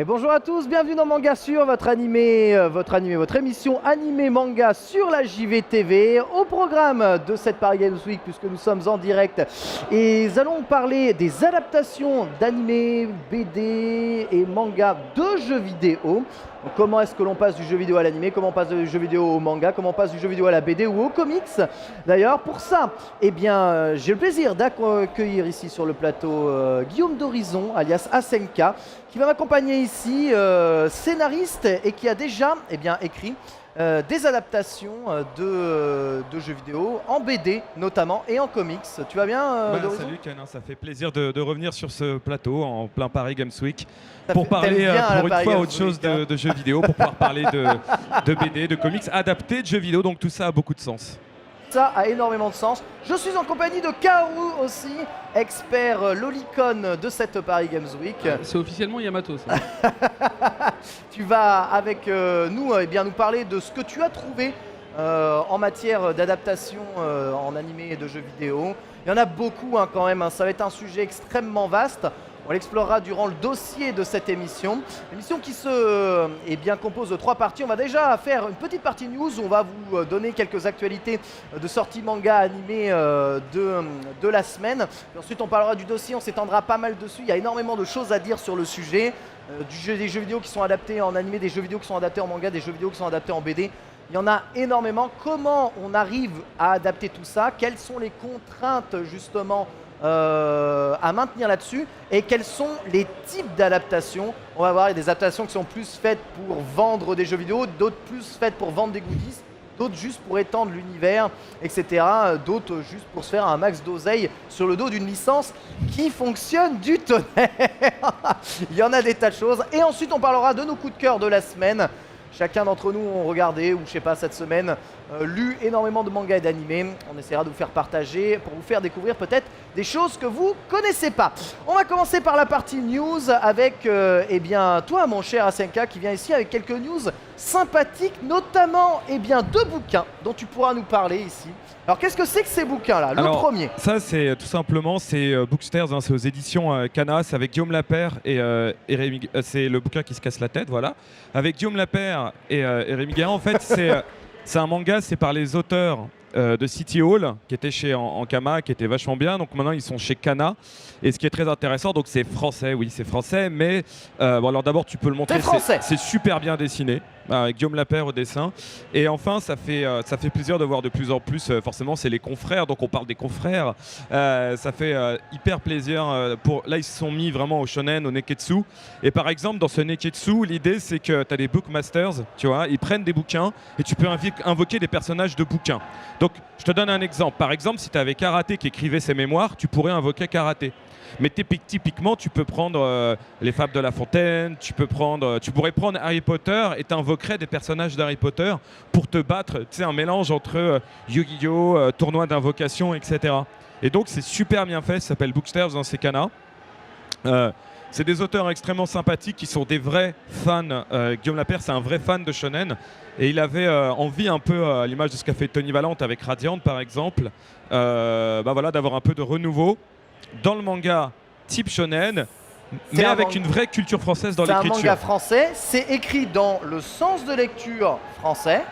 Et bonjour à tous, bienvenue dans Manga Sur, votre émission animé manga sur la JVTV. Au programme de cette Paris Games Week, puisque nous sommes en direct, et nous allons parler des adaptations d'animés, BD et manga de jeux vidéo. Donc, comment est-ce que l'on passe du jeu vidéo à l'animé, comment on passe du jeu vidéo au manga, comment on passe du jeu vidéo à la BD ou au comics. D'ailleurs, pour ça, eh bien, j'ai le plaisir d'accueillir ici sur le plateau Guillaume d'Horizon, alias Asenka, qui va m'accompagner ici, scénariste et qui a déjà écrit des adaptations de jeux vidéo, en BD notamment et en comics. Tu vas bien d'Horizon ? Salut Canin, ça fait plaisir de revenir sur ce plateau en plein Paris Games Week Ça pour fait- parler t'aimes bien pour la une Paris fois Games autre chose Week, hein. de jeux vidéo, pour pouvoir parler de BD, de comics adaptés de jeux vidéo, donc tout ça a beaucoup de sens. Ça a énormément de sens. Je suis en compagnie de Kaoru aussi, expert lolicon de cette Paris Games Week. C'est officiellement Yamato, ça. Tu vas avec nous nous parler de ce que tu as trouvé en matière d'adaptation en animé et de jeux vidéo. Il y en a beaucoup quand même, ça va être un sujet extrêmement vaste. On l'explorera durant le dossier de cette émission. Émission qui se compose de 3 parties. On va déjà faire une petite partie news où on va vous donner quelques actualités de sorties manga animées de la semaine. Et ensuite on parlera du dossier, on s'étendra pas mal dessus. Il y a énormément de choses à dire sur le sujet. Des jeux vidéo qui sont adaptés en animé, des jeux vidéo qui sont adaptés en manga, des jeux vidéo qui sont adaptés en BD. Il y en a énormément. Comment on arrive à adapter tout ça? Quelles sont les contraintes justement à maintenir là-dessus, et quels sont les types d'adaptations? On va voir, il y a des adaptations qui sont plus faites pour vendre des jeux vidéo, d'autres plus faites pour vendre des goodies, d'autres juste pour étendre l'univers, etc. D'autres juste pour se faire un max d'oseille sur le dos d'une licence qui fonctionne du tonnerre. Il y en a des tas de choses. Et ensuite on parlera de nos coups de cœur de la semaine. Chacun d'entre nous ont regardé, ou je sais pas, cette semaine, lu énormément de mangas et d'animés. On essaiera de vous faire partager pour vous faire découvrir peut-être des choses que vous connaissez pas. On va commencer par la partie news avec toi, mon cher Asenka, qui vient ici avec quelques news sympathiques, notamment 2 bouquins dont tu pourras nous parler ici. Alors qu'est-ce que c'est que ces bouquins-là? Le premier. Ça, c'est tout simplement, c'est Booksters, c'est aux éditions Kana, c'est avec Guillaume Lapère et Rémi, c'est le bouquin qui se casse la tête, voilà. Avec Guillaume Lapère et Rémi Guérin, en fait, c'est un manga, c'est par les auteurs de City Hall, qui était chez Ankama, qui était vachement bien. Donc maintenant, ils sont chez Kana. Et ce qui est très intéressant, donc c'est français, oui, c'est français, mais alors d'abord, tu peux le montrer, c'est super bien dessiné, avec Guillaume Lapère au dessin. Et enfin, ça fait plaisir de voir de plus en plus, forcément, c'est les confrères, donc on parle des confrères. Ça fait hyper plaisir. Là, ils se sont mis vraiment au shonen, au neketsu. Et par exemple, dans ce neketsu, l'idée, c'est que tu as des bookmasters, tu vois, ils prennent des bouquins et tu peux invoquer des personnages de bouquins. Donc, je te donne un exemple. Par exemple, si tu avais Karaté qui écrivait ses mémoires, tu pourrais invoquer Karaté. Mais typiquement, tu peux prendre les Fables de La Fontaine, tu pourrais prendre Harry Potter et t'invoquerais des personnages d'Harry Potter pour te battre. Tu sais, un mélange entre Yu-Gi-Oh, tournoi d'invocation, etc. Et donc, c'est super bien fait. Ça s'appelle Booksters dans ces cas-là. C'est des auteurs extrêmement sympathiques qui sont des vrais fans. Guillaume Lapère, c'est un vrai fan de shonen. Et il avait envie un peu, à l'image de ce qu'a fait Tony Valente avec Radiant, par exemple, d'avoir un peu de renouveau dans le manga type shonen, mais avec une vraie culture française dans l'écriture. C'est un manga français, c'est écrit dans le sens de lecture français.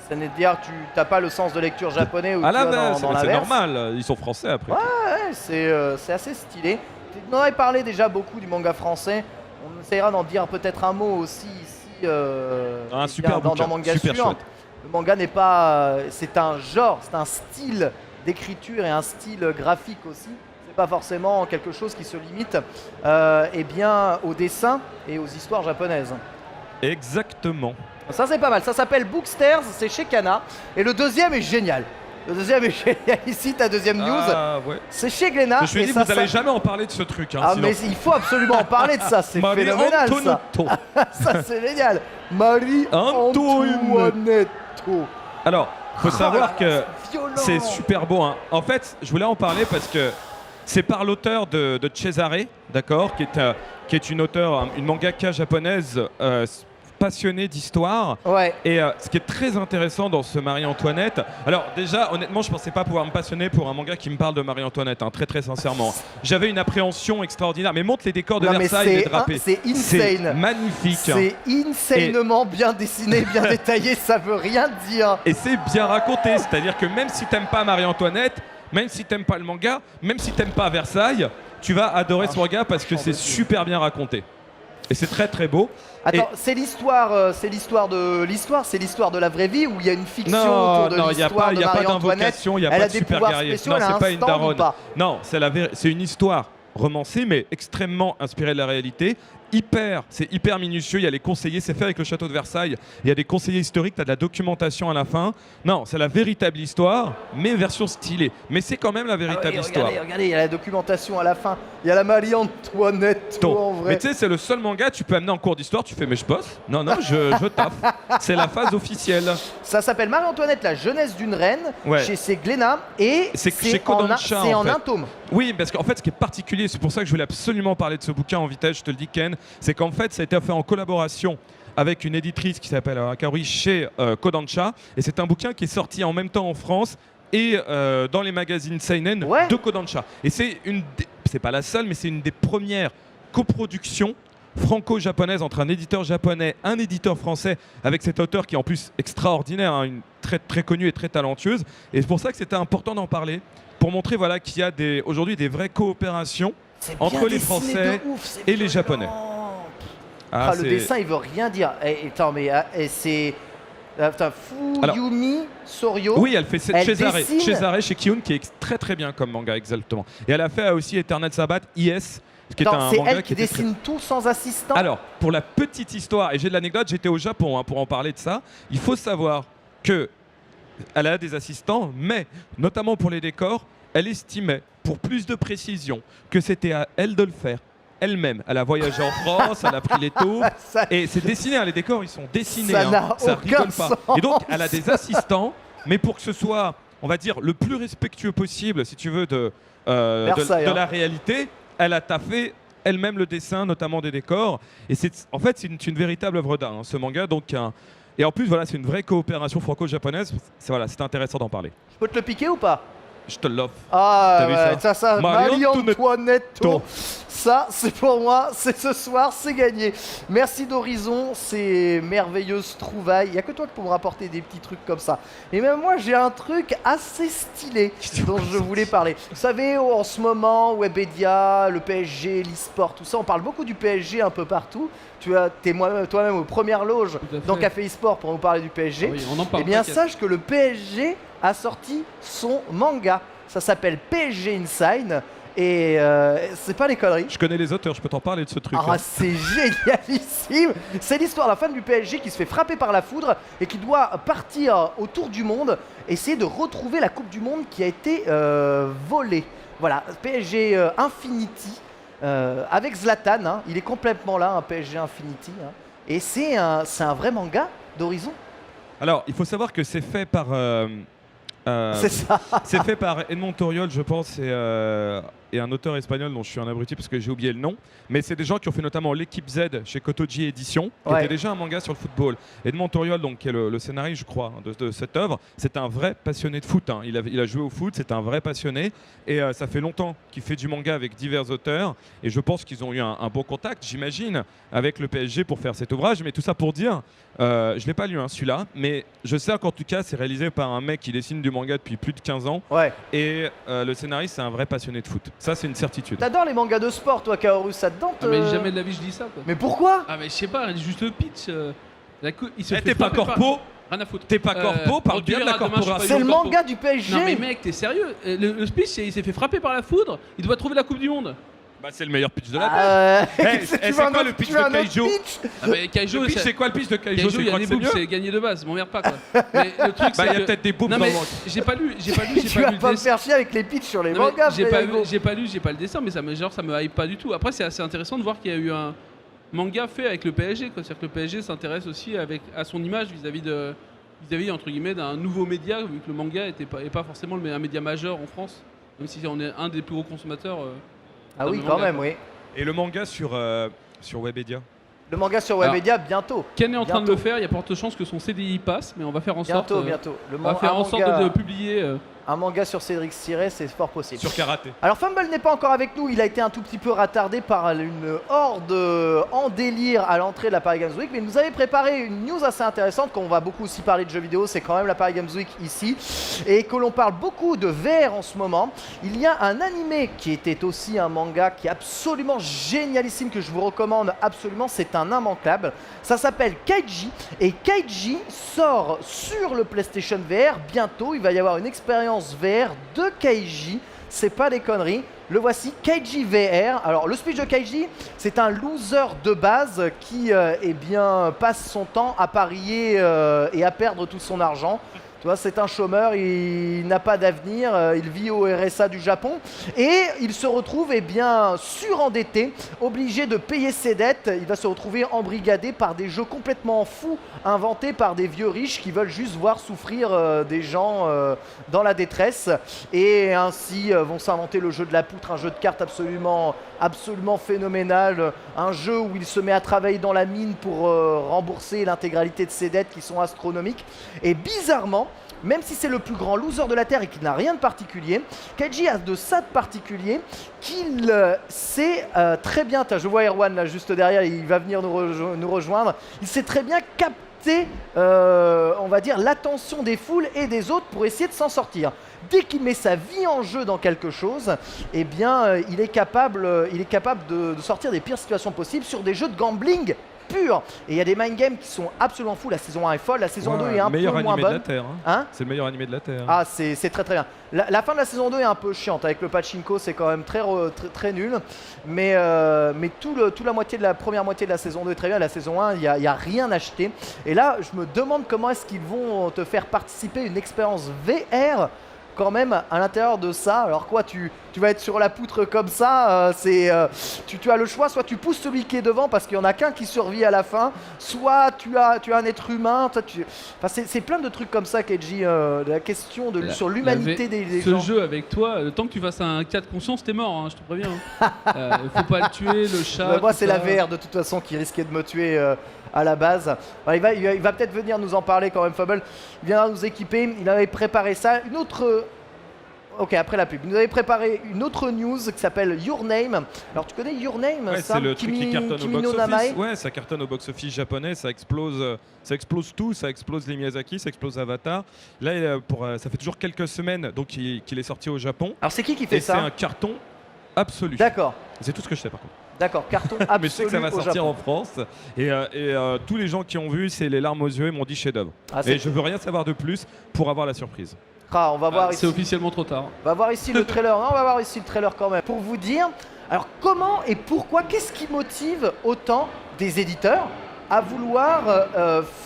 C'est-à-dire que tu n'as pas le sens de lecture japonais ou dans l'inverse. C'est normal, ils sont français après. Ouais, c'est assez stylé. On en avait parlé déjà beaucoup du manga français. On essaiera d'en dire peut-être un mot aussi ici dans Manga super Sur. chouette. Le manga n'est pas... c'est un genre, c'est un style d'écriture et un style graphique aussi. C'est pas forcément quelque chose qui se limite au dessin et aux histoires japonaises. Exactement. Ça c'est pas mal, ça s'appelle Booksters, c'est chez Kana. Et le deuxième est génial. Le deuxième est génial. Ici ta deuxième news, ouais. c'est chez Glénat. Je me suis dit, vous n'allez jamais en parler de ce truc. Hein, mais il faut absolument en parler de ça, c'est phénoménal ça. Ça c'est génial. Marie-Antoinetto. Alors, faut savoir que c'est violent. super beau. Hein. En fait, je voulais en parler parce que c'est par l'auteur de Cesare, d'accord, qui est une auteure, une mangaka japonaise passionné d'histoire. Ouais. Et ce qui est très intéressant dans ce Marie-Antoinette, alors déjà, honnêtement, je pensais pas pouvoir me passionner pour un manga qui me parle de Marie-Antoinette, hein, très très sincèrement. J'avais une appréhension extraordinaire, mais montre les décors de Non, mais Versailles, les drapés. c'est insane. C'est magnifique. C'est insanement bien dessiné, bien détaillé, ça veut rien dire. Et c'est bien raconté, c'est-à-dire que même si t'aimes pas Marie-Antoinette, même si t'aimes pas le manga, même si t'aimes pas Versailles, tu vas adorer ce manga parce que c'est super bien raconté. Et c'est très très beau. Attends, c'est l'histoire de la vraie vie où il y a une fiction Non, autour de non, l'histoire de il n'y a pas Marie-Antoinette. d'invocation, il n'y a Elle pas a de des super pouvoirs guerrier. spéciaux, Non, elle a c'est un pas une stand ou daronne. pas? Non, c'est une histoire romancée, mais extrêmement inspirée de la réalité. C'est hyper minutieux, il y a les conseillers, c'est fait avec le château de Versailles, il y a des conseillers historiques, tu as de la documentation à la fin. Non, c'est la véritable histoire, mais version stylée. Mais c'est quand même la véritable histoire. Regardez, il y a la documentation à la fin. Il y a la Marie-Antoinette en vrai. Mais tu sais, c'est le seul manga que tu peux amener en cours d'histoire, tu fais mais je bosse. Non, je taffe. C'est la phase officielle. Ça s'appelle Marie-Antoinette, la jeunesse d'une reine, Ouais. chez Glénat, et C'est chez Kodansha, c'est en en fait. un tome. Oui, parce qu'en fait, ce qui est particulier, c'est pour ça que je voulais absolument parler de ce bouquin en vitesse, je te le dis Ken, c'est qu'en fait, ça a été fait en collaboration avec une éditrice qui s'appelle Kaori chez Kodansha, et c'est un bouquin qui est sorti en même temps en France et dans les magazines seinen de Kodansha. Et c'est pas la seule, mais c'est une des premières coproductions franco-japonaise entre un éditeur japonais, un éditeur français, avec cet auteur qui est en plus extraordinaire, hein, une très connue et très talentueuse. Et c'est pour ça que c'était important d'en parler, pour montrer voilà, qu'il y a aujourd'hui des vraies coopérations entre les Français et les Japonais. Le dessin, il veut rien dire. Attends, mais c'est... Fuyumi Soryo. Oui, elle fait Cesare chez Kiyun, qui est très bien comme manga, exactement. Et elle a fait aussi Eternal Sabbath, IS. C'est elle qui dessine tout sans assistant. Alors, pour la petite histoire, et j'ai de l'anecdote, j'étais au Japon pour en parler de ça, il faut savoir que elle a des assistants, mais notamment pour les décors, elle estimait, pour plus de précision, que c'était à elle de le faire elle-même. Elle a voyagé en France, elle a pris les taux, et c'est dessiné, hein, les décors, ils sont dessinés, ça rigole pas. Et donc, elle a des assistants, mais pour que ce soit, on va dire, le plus respectueux possible, si tu veux, de la réalité, elle a taffé elle-même le dessin, notamment des décors. Et en fait, c'est une véritable œuvre d'art, hein, ce manga. Et en plus, voilà, c'est une vraie coopération franco-japonaise. C'est intéressant d'en parler. Je peux te le piquer ou pas? Je te l'offre. Ah, ouais, ça Marie-Antoinette. Ça, c'est pour moi, c'est ce soir, c'est gagné. Merci d'Horizon, ces merveilleuses trouvailles. Il n'y a que toi qui peux me rapporter des petits trucs comme ça. Et même moi, j'ai un truc assez stylé dont je voulais parler. Vous savez, en ce moment, Webedia, le PSG, l'e-sport, tout ça, on parle beaucoup du PSG un peu partout. T'es toi-même aux premières loges dans Café e-sport pour nous parler du PSG. Ah oui, on en parle. Eh bien, sache que le PSG a sorti son manga. Ça s'appelle PSG Inside. Et c'est pas des conneries. Je connais les auteurs, je peux t'en parler de ce truc. Ah, c'est génialissime. C'est l'histoire de la fan du PSG qui se fait frapper par la foudre et qui doit partir autour du monde, essayer de retrouver la Coupe du Monde qui a été volée. Voilà, PSG Infinity avec Zlatan, hein. Il est complètement là, un PSG Infinity. Hein. Et c'est un vrai manga d'Horizon. Alors, il faut savoir que c'est fait par... c'est ça. C'est fait par Edmond Toriol, je pense, et un auteur espagnol dont je suis un abruti parce que j'ai oublié le nom. Mais c'est des gens qui ont fait notamment l'équipe Z chez Kotoji Édition, qui était déjà un manga sur le football. Edmond Toriol, donc, qui est le scénariste, je crois, de cette œuvre, c'est un vrai passionné de foot. Hein. Il a joué au foot, c'est un vrai passionné. Et ça fait longtemps qu'il fait du manga avec divers auteurs. Et je pense qu'ils ont eu un bon contact, j'imagine, avec le PSG pour faire cet ouvrage. Mais tout ça pour dire, je ne l'ai pas lu, hein, celui-là, mais je sais qu'en tout cas, c'est réalisé par un mec qui dessine du manga depuis plus de 15 ans. Ouais. Et le scénariste, c'est un vrai passionné de foot. Ça, c'est une certitude. T'adores les mangas de sport, toi, Kaoru, ça te tente mais jamais de la vie je dis ça, quoi. Mais pourquoi? Ah, mais je sais pas, juste le pitch. Il se fait t'es pas corpo? Rien à foutre. T'es pas corpo, parle bien de la corporation. C'est le manga du PSG. Non mais mec, t'es sérieux? Le speech, il s'est fait frapper par la foudre, il doit trouver la Coupe du Monde. Bah, c'est le meilleur pitch de la Terre. C'est quoi le pitch de Kaijo? Ah, mais Kaijo, c'est quoi le pitch de Kaijo? Kaijo, il y a des boobs, c'est gagné de base, m'emmerde pas, quoi. Mais le truc, c'est il y a peut-être des boobs dans le manga. J'ai pas lu Tu vas pas me faire chier avec les pitchs sur les mangas. J'ai pas lu, j'ai pas le dessin, mais ça me hype pas du tout. Après, c'est assez intéressant de voir qu'il y a eu un manga fait avec le PSG, quoi. C'est-à-dire que le PSG s'intéresse aussi à son image vis-à-vis entre guillemets d'un nouveau média, vu que le manga est pas forcément un média majeur en France, même si on est un des plus gros consommateurs. Ah oui, quand même, oui. Et le manga sur Webedia? Le manga sur Alors, Webedia, bientôt. Ken est en train de Bientôt. le faire, il y a porte chance que son CDI passe, mais on va faire en sorte. Bientôt. On va faire en sorte de publier. Un manga sur Cédric Siré, c'est fort possible. Sur karaté. Alors Fumble n'est pas encore avec nous, il a été un tout petit peu retardé par une horde en délire à l'entrée de la Paris Games Week, mais il nous avait préparé une news assez intéressante, qu'on va beaucoup aussi parler de jeux vidéo, c'est quand même la Paris Games Week ici, et que l'on parle beaucoup de VR en ce moment. Il y a un animé qui était aussi un manga qui est absolument génialissime, que je vous recommande absolument, c'est un immanquable. Ça s'appelle Kaiji, et Kaiji sort sur le PlayStation VR bientôt, il va y avoir une expérience VR de Kaiji, c'est pas des conneries. Le voici, Kaiji VR. Alors le speech de Kaiji, c'est un loser de base qui eh bien, passe son temps à parier et à perdre tout son argent. Tu vois, c'est un chômeur, il n'a pas d'avenir, il vit au RSA du Japon et il se retrouve eh bien, surendetté, obligé de payer ses dettes. Il va se retrouver embrigadé par des jeux complètement fous inventés par des vieux riches qui veulent juste voir souffrir des gens dans la détresse. Et ainsi vont s'inventer le jeu de la poutre, un jeu de cartes absolument phénoménal, un jeu où il se met à travailler dans la mine pour rembourser l'intégralité de ses dettes qui sont astronomiques. Et bizarrement, même si c'est le plus grand loser de la Terre et qu'il n'a rien de particulier, Kaiji a de ça de particulier qu'il sait très bien, je vois Erwan là juste derrière, il va venir nous rejoindre, il sait très bien capter, on va dire, l'attention des foules et des autres pour essayer de s'en sortir. Dès qu'il met sa vie en jeu dans quelque chose, eh bien, il est capable de sortir des pires situations possibles sur des jeux de gambling pur. Et il y a des mind games qui sont absolument fous. La saison 1 est folle, la saison 2 est un peu moins meilleur animé bonne. de la Terre. Hein, c'est le meilleur animé de la Terre. Ah, c'est très très bien. La fin de la saison 2 est un peu chiante avec le pachinko, c'est quand même très nul. Mais toute la première moitié de la saison 2 est très bien. La saison 1, il n'y a rien acheté. Et là, je me demande comment est-ce qu'ils vont te faire participer à une expérience VR quand même à l'intérieur de ça. Alors quoi, tu vas être sur la poutre comme ça, tu as le choix, soit tu pousses celui qui est devant parce qu'il n'y en a qu'un qui survit à la fin, soit tu as un être humain. C'est plein de trucs comme ça, Keiji, la question sur l'humanité des gens. Ce jeu avec toi, le temps que tu fasses un cas de conscience, t'es mort, hein, je te préviens. Faut pas le tuer, le chat. Moi, c'est la VR de toute façon qui risquait de me tuer à la base. Alors, il va peut-être venir nous en parler quand même, Fable. Il viendra nous équiper, il avait préparé ça. Une autre... Ok, après la pub. Il nous avait préparé une autre news qui s'appelle Your Name. Alors tu connais Your Name, ouais, ça, c'est le truc qui cartonne au Kimi no box-office. Namae. Ouais, ça cartonne au box-office japonais, ça explose tout, ça explose les Miyazaki, ça explose Avatar. Là, ça fait toujours quelques semaines donc qu'il est sorti au Japon. Alors c'est qui fait ça? C'est un carton absolu. D'accord. C'est tout ce que je sais par contre. D'accord, carton absolu. Mais je sais que ça va au sortir Japon. en France. Et tous les gens qui ont vu, c'est les larmes aux yeux, ils m'ont dit chef-d'œuvre. Et je veux rien savoir de plus pour avoir la surprise. Ah, on va voir ici. C'est officiellement trop tard. On va voir ici le trailer. Non, on va voir ici le trailer quand même. Pour vous dire, alors comment et pourquoi, qu'est-ce qui motive autant des éditeurs à vouloir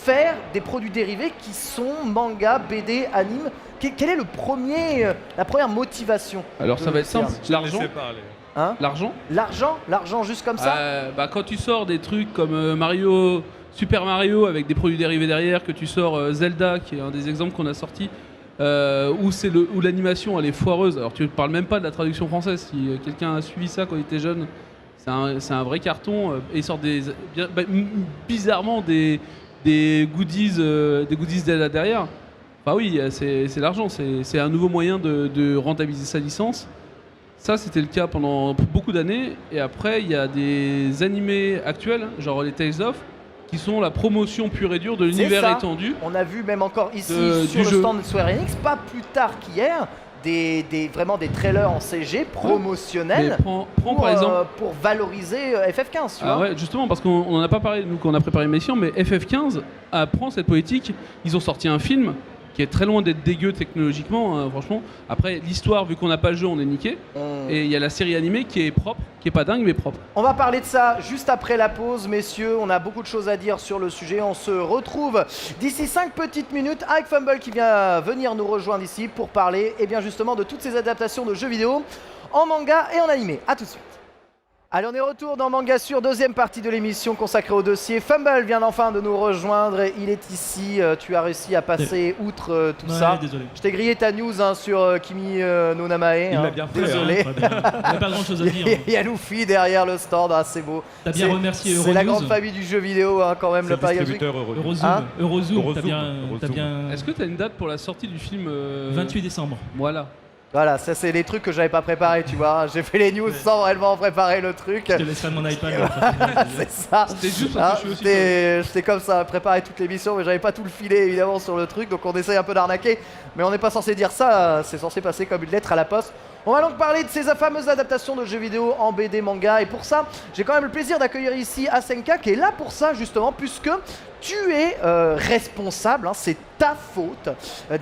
faire des produits dérivés qui sont manga, BD, anime? Quelle est la première motivation? Alors ça va être simple, l'argent. Laissez parler. Hein? L'argent juste comme ça? Quand tu sors des trucs comme Super Mario avec des produits dérivés derrière, que tu sors Zelda qui est un des exemples qu'on a sorti, où l'animation elle est foireuse. Alors tu ne parles même pas de la traduction française. Si quelqu'un a suivi ça quand il était jeune, c'est un vrai carton. Et ils sortent bizarrement des goodies derrière. Bah oui, c'est l'argent. C'est un nouveau moyen de rentabiliser sa licence. Ça, c'était le cas pendant beaucoup d'années. Et après, il y a des animés actuels, genre les Tales of, qui sont la promotion pure et dure de l'univers étendu. On a vu même encore ici sur le stand de Square Enix, pas plus tard qu'hier, vraiment des trailers en CG promotionnels par exemple, pour valoriser FF15. Tu vois. Ouais, justement, parce qu'on n'en a pas parlé, nous, quand on a préparé l'émission, mais FF15 apprend cette politique. Ils ont sorti un film qui est très loin d'être dégueu technologiquement, hein, franchement. Après, l'histoire, vu qu'on n'a pas le jeu, on est niqué. Et il y a la série animée qui est propre, qui est pas dingue, mais propre. On va parler de ça juste après la pause, messieurs. On a beaucoup de choses à dire sur le sujet. On se retrouve d'ici 5 petites minutes avec Fumble qui vient venir nous rejoindre ici pour parler, eh bien justement, de toutes ces adaptations de jeux vidéo en manga et en animé. A tout de suite. Allez, on est retour dans Manga Sur, deuxième partie de l'émission consacrée au dossier. Fumble vient enfin de nous rejoindre, il est ici, tu as réussi à passer outre tout ça. Désolé. Je t'ai grillé ta news sur Kimi no Namae. Il l'a bien fait. Désolé. Très bien. Il n'y a pas grand chose à dire. Il y a Luffy derrière le stand, c'est beau. T'as bien remercié Euronews. C'est la grande famille du jeu vidéo quand même, C'est le le Paris distributeur heureux. Eurozoom. Hein Eurozoom. T'as Eurozoom. bien. Est-ce que tu as une date pour la sortie du film 28 décembre. Voilà. Voilà, ça c'est les trucs que j'avais pas préparés, tu vois. J'ai fait les news sans réellement préparer le truc. Je te laisserai mon iPad. C'est ça. C'était juste parce que je suis aussi. J'étais comme ça, préparer toute l'émission, mais j'avais pas tout le filet évidemment sur le truc, donc on essaye un peu d'arnaquer. Mais on n'est pas censé dire ça, c'est censé passer comme une lettre à la poste. On va donc parler de ces fameuses adaptations de jeux vidéo en BD manga, et pour ça, j'ai quand même le plaisir d'accueillir ici Asenka qui est là pour ça justement, puisque tu es responsable, c'est ta faute,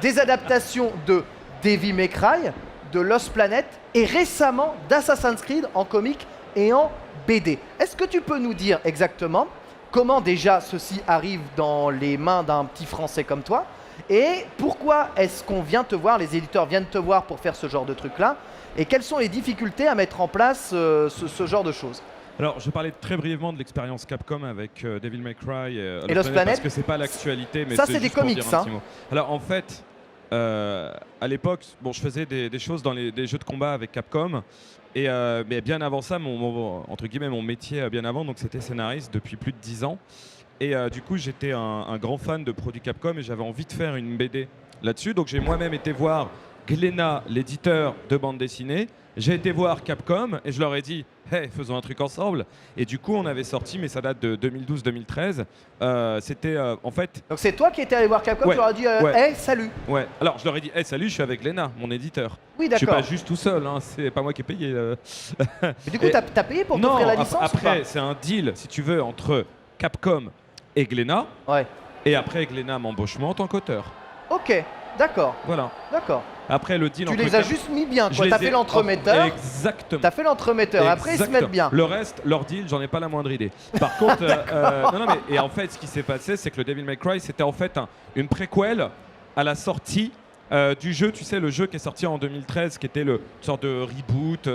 des adaptations de Devil May Cry, de Lost Planet et récemment d'Assassin's Creed en comics et en BD. Est-ce que tu peux nous dire exactement comment déjà ceci arrive dans les mains d'un petit Français comme toi et pourquoi est-ce qu'on vient te voir, les éditeurs viennent te voir pour faire ce genre de truc-là et quelles sont les difficultés à mettre en place ce genre de choses? Alors, je parlais très brièvement de l'expérience Capcom avec Devil May Cry et Lost Planet parce que c'est pas l'actualité, mais ça c'est des juste pour comics, dire un petit mot. Alors en fait, à l'époque, bon, je faisais des choses dans des jeux de combat avec Capcom, et mais bien avant ça, entre guillemets, mon métier bien avant, donc c'était scénariste depuis plus de 10 ans. Et du coup, j'étais un grand fan de produits Capcom et j'avais envie de faire une BD là-dessus. Donc j'ai moi-même été voir Glénat, l'éditeur de bande dessinée. J'ai été voir Capcom et je leur ai dit hey, faisons un truc ensemble. Et du coup, on avait sorti, mais ça date de 2012-2013. C'était en fait. Donc c'est toi qui étais allé voir Capcom, Ouais, tu leur as dit ouais. hey, salut. Ouais, alors je leur ai dit hey, salut, je suis avec Glénat, mon éditeur. Oui, Je suis d'accord. pas juste tout seul, hein, c'est pas moi qui ai payé. Mais du coup, Et- t'as payé pour Non, t'offrir la licence ou après, c'est un deal, si tu veux, entre Capcom et Glénat. pas? Ouais. Et après, Glénat m'embauche moi en tant qu'auteur. Ok, d'accord, Voilà. d'accord. Après, le deal Tu entre les as Cap- juste mis bien, Je quoi. les T'as ai fait l'entremetteur. Exactement. T'as fait l'entremetteur. Après, ils se Exactement. mettent bien. Le reste, leur deal, j'en ai pas la moindre idée. Par contre, non, mais et en fait, ce qui s'est passé, c'est que le Devil May Cry, c'était en fait une préquelle à la sortie du jeu. Tu sais, le jeu qui est sorti en 2013, qui était une sorte de reboot,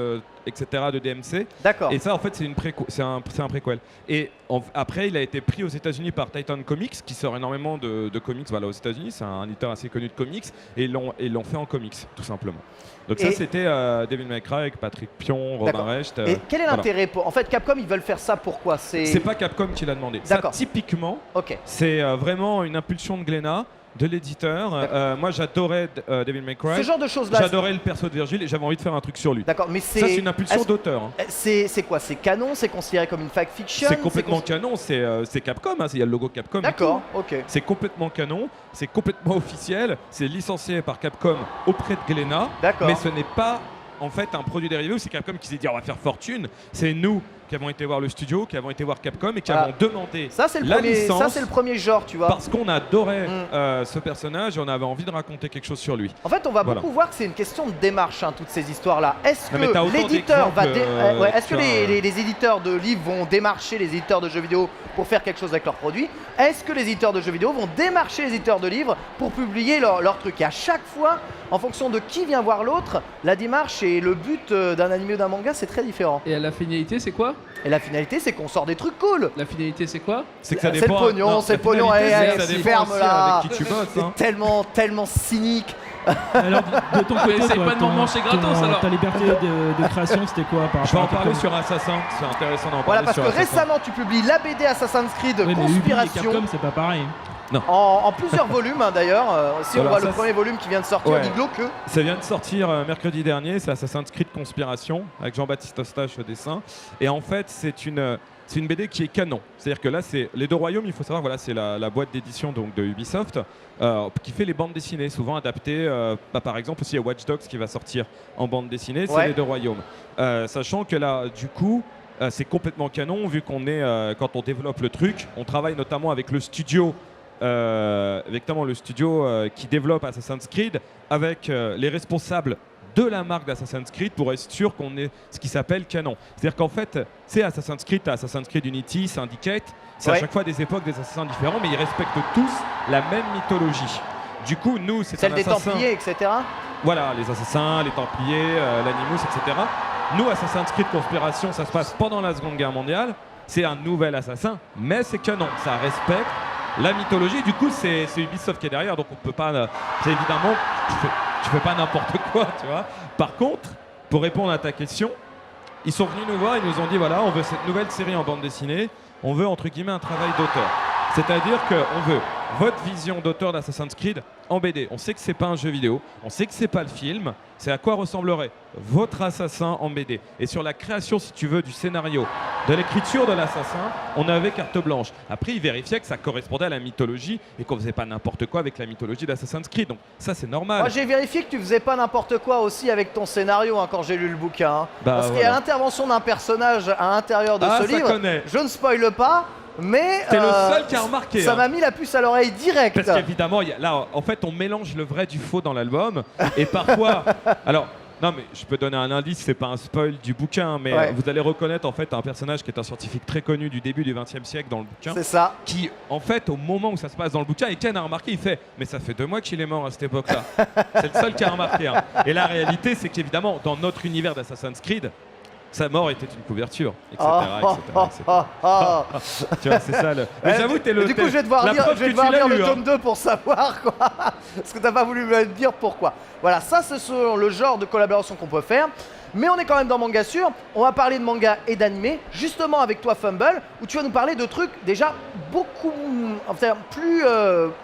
etc. de DMC. D'accord. Et ça, en fait, c'est un préquel. Et après, il a été pris aux États-Unis par Titan Comics, qui sort énormément de comics voilà, aux États-Unis. C'est un éditeur assez connu de comics. Et ils l'ont fait en comics, tout simplement. Donc, ça, Et- c'était Devil May Cry avec Patrick Pion, Robin D'accord. Recht. Et quel est voilà. l'intérêt pour... En fait, Capcom, ils veulent faire ça pourquoi? C'est pas Capcom qui l'a demandé. Ça, D'accord. typiquement, Ok. c'est vraiment une impulsion de Glénat, de l'éditeur. Moi, j'adorais Devil May Cry. Ce genre de choses-là... J'adorais le perso de Virgile et j'avais envie de faire un truc sur lui. D'accord, mais Ça, c'est une impulsion est-ce- d'auteur. hein. C'est quoi? C'est canon? C'est considéré comme une fact fiction? C'est complètement canon, c'est Capcom, hein, il y a le logo Capcom. et D'accord, tout. ok. C'est complètement canon, c'est complètement officiel, c'est licencié par Capcom auprès de Glénat, D'accord. mais ce n'est pas en fait un produit dérivé où c'est Capcom qui s'est dit on va faire fortune. C'est nous qui avons été voir le studio, qui avons été voir Capcom et qui Voilà. avons demandé Ça, c'est le, la premier... licence ça, c'est le premier genre, tu vois. parce qu'on adorait Mm. ce personnage et on avait envie de raconter quelque chose sur lui. En fait, on va Voilà. beaucoup voir que c'est une question de démarche, toutes ces histoires-là. Est-ce Non, mais t'as que autant l'éditeur va... d'exemples, ouais, est-ce que tu as- les éditeurs de livres vont démarcher les éditeurs de jeux vidéo pour faire quelque chose avec leurs produits? Est-ce que les éditeurs de jeux vidéo vont démarcher les éditeurs de livres pour publier leurs trucs? Et à chaque fois, en fonction de qui vient voir l'autre, la démarche et le but d'un animé ou d'un manga, c'est très différent. Et la finalité, c'est quoi? Et la finalité, c'est qu'on sort des trucs cool. La finalité, c'est quoi? C'est que ça C'est dépend. le pognon, non, c'est la le pognon. finalité, Allez, c'est que allez, ça dépend ferme aussi là. avec qui tu bosses. C'est hein. tellement cynique. Alors, de ton côté, essaye toi, pas de m'en manger gratos, alors. ta liberté de création, c'était quoi par Je vais en rapport à parler Capcom? sur Assassin, c'est intéressant d'en Voilà, parler parce sur que Assassin. récemment, tu publies la BD Assassin's Creed Oui, mais Ubi et Conspiration. Capcom, c'est pas pareil. En plusieurs volumes d'ailleurs. Si on Alors, voit ça, le premier volume qui vient de sortir, Ouais. dit que. Ça vient de sortir mercredi dernier, c'est Assassin's Creed Conspiration avec Jean-Baptiste Ostache au dessin. Et en fait, c'est une BD qui est canon. C'est-à-dire que là, c'est les Deux Royaumes, il faut savoir, voilà, c'est la boîte d'édition donc de Ubisoft qui fait les bandes dessinées, souvent adaptées. Par exemple, aussi il y a Watch Dogs qui va sortir en bande dessinée, c'est Ouais. les Deux Royaumes. Sachant que là, du coup, c'est complètement canon vu qu'on est quand on développe le truc, on travaille notamment avec le studio. Qui développe Assassin's Creed avec les responsables de la marque d'Assassin's Creed pour être sûr qu'on ait ce qui s'appelle canon. C'est-à-dire qu'en fait, c'est Assassin's Creed, t'as Assassin's Creed Unity, Syndicate, c'est Ouais. à chaque fois des époques, des assassins différents, mais ils respectent tous la même mythologie. Du coup, nous, c'est Celle un des assassin. Templiers, etc. Voilà, les assassins, les Templiers, l'Animus, etc. Nous, Assassin's Creed Conspiration, ça se passe pendant la Seconde Guerre mondiale. C'est un nouvel assassin, mais c'est canon. Ça respecte la mythologie. Du coup, c'est Ubisoft qui est derrière, donc on peut pas. C'est évidemment, tu fais pas n'importe quoi, tu vois. Par contre, pour répondre à ta question, ils sont venus nous voir, ils nous ont dit voilà, on veut cette nouvelle série en bande dessinée, on veut entre guillemets un travail d'auteur. C'est-à-dire qu'on veut votre vision d'auteur d'Assassin's Creed en BD. On sait que c'est pas un jeu vidéo, on sait que c'est pas le film, c'est à quoi ressemblerait votre assassin en BD. Et sur la création, si tu veux, du scénario, de l'écriture de l'assassin, on avait carte blanche. Après, ils vérifiaient que ça correspondait à la mythologie et qu'on faisait pas n'importe quoi avec la mythologie d'Assassin's Creed. Donc ça, c'est normal. Moi, j'ai vérifié que tu faisais pas n'importe quoi aussi avec ton scénario quand j'ai lu le bouquin. Parce qu'il y a l'intervention d'un personnage à l'intérieur de ce livre. Connaît. Je ne spoile pas. Mais t'es le seul qui a remarqué. Ça m'a mis la puce à l'oreille direct. Parce qu'évidemment, là, en fait, on mélange le vrai du faux dans l'album. Et parfois. Alors, non, mais je peux donner un indice, c'est pas un spoil du bouquin, mais vous allez reconnaître en fait un personnage qui est un scientifique très connu du début du XXe siècle dans le bouquin. C'est ça. Qui, en fait, au moment où ça se passe dans le bouquin, et Ken a remarqué, il fait mais ça fait 2 mois qu'il est mort à cette époque-là. C'est le seul qui a remarqué. Hein. Et la réalité, c'est qu'évidemment, dans notre univers d'Assassin's Creed, sa mort était une couverture, etc. Tu vois, c'est ça le. Mais j'avoue, t'es le. Du coup, je vais devoir lire le tome 2 pour savoir quoi. Parce que t'as pas voulu me dire pourquoi. Voilà, ça, c'est sur le genre de collaboration qu'on peut faire. Mais on est quand même dans Manga Sûr. On va parler de manga et d'animé, justement avec toi, Fumble, où tu vas nous parler de trucs déjà beaucoup plus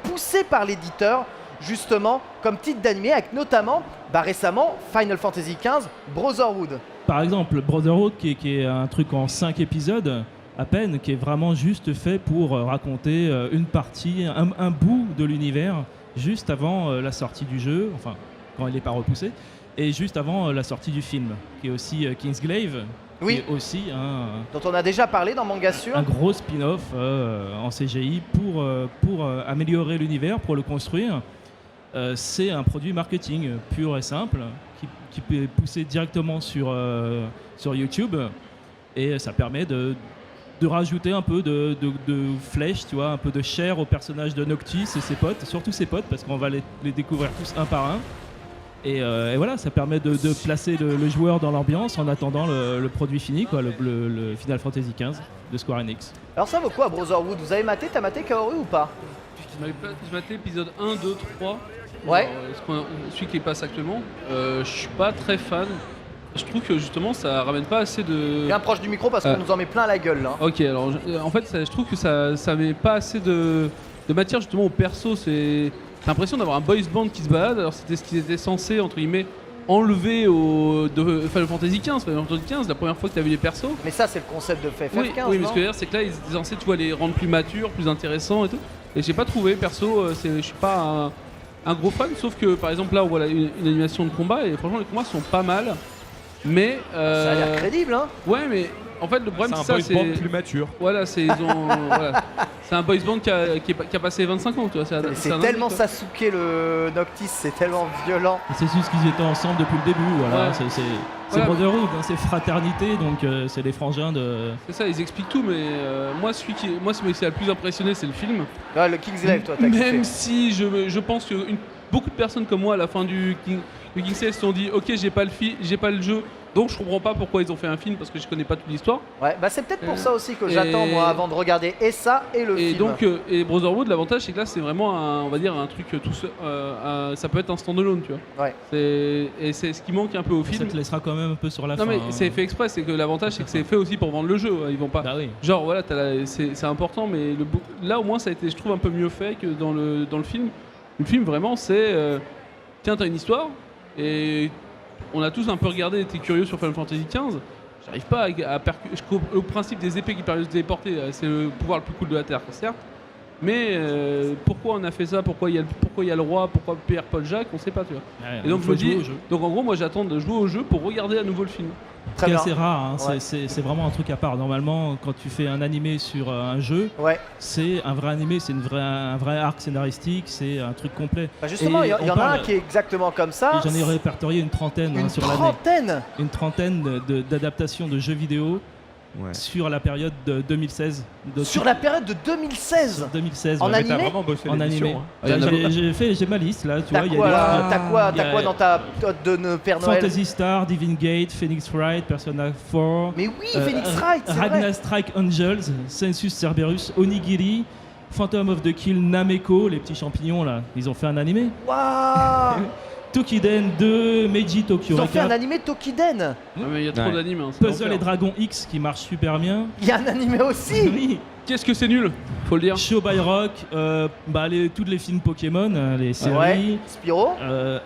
poussés par l'éditeur, justement, comme titre d'animé, avec notamment, récemment, Final Fantasy XV, Brotherhood. Par exemple, Brotherhood, qui est un truc en 5 épisodes, à peine, qui est vraiment juste fait pour raconter une partie, un bout de l'univers, juste avant la sortie du jeu, enfin, quand il n'est pas repoussé, et juste avant la sortie du film, qui est aussi Kingsglaive, qui est aussi dont on a déjà parlé dans Manga Sûr. Un gros spin-off en CGI pour améliorer l'univers, pour le construire. C'est un produit marketing pur et simple qui peut être poussé directement sur YouTube, et ça permet de rajouter un peu de flèche, tu vois, un peu de chair au personnage de Noctis et ses potes, surtout ses potes, parce qu'on va les découvrir tous un par un. Et voilà, ça permet de placer le joueur dans l'ambiance en attendant le produit fini, quoi, le Final Fantasy XV de Square Enix. Alors ça vaut quoi, Brotherhood? Vous avez maté? T'as maté Kaoru ou pas? J'ai maté l'épisode 1, 2, 3. Ouais. Celui qui passe actuellement. Je suis pas très fan. Je trouve que justement ça ramène pas assez de. Bien proche du micro parce qu'on nous en met plein la gueule là. Ok, alors en fait je trouve que ça met pas assez de matière justement au perso. J'ai l'impression d'avoir un boys band qui se balade. Alors c'était ce qu'ils étaient censés entre guillemets enlever de Final Fantasy XV. Final Fantasy XV, la première fois que tu as vu les persos. Mais ça c'est le concept de FF15. Oui, mais ce que je veux dire c'est que là ils étaient censés les rendre plus matures, plus intéressants et tout. Et j'ai pas trouvé perso. Je suis pas un gros fan, sauf que par exemple là on voit une animation de combat et franchement les combats sont pas mal, mais ça a l'air crédible, hein. Ouais, mais en fait le problème c'est ça, c'est un boys band plus mature. Voilà, c'est c'est un boys band qui a passé 25 ans, tu vois. C'est tellement Sasuke le Noctis, c'est tellement violent. C'est juste qu'ils étaient ensemble depuis le début, voilà. Ouais. C'est Brotherhood, c'est fraternité, donc c'est les frangins de. C'est ça, ils expliquent tout, mais moi celui qui a le plus impressionné c'est le film. Ouais, le Kingsglaive, toi t'as kiffé. Même si je pense que beaucoup de personnes comme moi à la fin du Kingsglaive se sont dit ok j'ai pas le jeu, donc je comprends pas pourquoi ils ont fait un film parce que je connais pas toute l'histoire. Ouais, c'est peut-être pour ça aussi que j'attends moi avant de regarder et ça et le film. Et donc Brotherhood, l'avantage c'est que là c'est vraiment on va dire un truc tout seul, ça peut être un standalone, tu vois. Ouais. Et c'est ce qui manque un peu au film. Ça te laissera quand même un peu sur la fin. Non mais c'est fait exprès, c'est que l'avantage c'est que c'est fait aussi pour vendre le jeu. Ils vont pas. Bah oui. Genre voilà, c'est important, mais là au moins ça a été, je trouve, un peu mieux fait que dans le film. Le film vraiment c'est tiens, t'as une histoire et on a tous un peu regardé, été curieux sur Final Fantasy XV. J'arrive pas le principe des épées qui permettent de se téléporter, c'est le pouvoir le plus cool de la Terre, certes. Mais pourquoi on a fait ça, pourquoi il y a le roi, pourquoi Pierre, Paul, Jacques, on sait pas, tu vois. Ouais, et donc je me dis, donc en gros moi j'attends de jouer au jeu pour regarder à nouveau le film. C'est assez rare, hein. Ouais. C'est vraiment un truc à part. Normalement, quand tu fais un animé sur un jeu, c'est un vrai animé, c'est un vrai arc scénaristique, c'est un truc complet. Justement, il y en a un qui est exactement comme ça. J'en ai répertorié une trentaine sur l'année. Une trentaine d'adaptations de jeux vidéo Ouais. sur la période de 2016. Sur la période de 2016 2016. En ouais. Mais t'as animé vraiment bossé En l'édition, animé. hein. Il y en a J'ai ma liste là, tu T'as vois. il y a quoi, des trucs, t'as il y a- quoi dans ta Père Noël? Phantasy Star, Divine Gate, Phoenix Wright, Persona 4. Mais oui, Phoenix Wright, c'est vrai. Ragnar Strike Angels, Census Cerberus, Onigiri, Phantom of the Kill, Nameko, les petits champignons là, ils ont fait un animé. Waouh Tokiden 2, Meiji Tokyo Ils ont fait un Recap, animé Tokiden. Ah, mais il y a trop Ouais. d'animes. Hein, c'est Puzzle l'enfer. et Dragon X qui marche super bien. Il y a un animé aussi. Oui. Qu'est-ce que c'est nul, faut le dire. Show by Rock, tous les films Pokémon, les séries. Ouais, Spyro.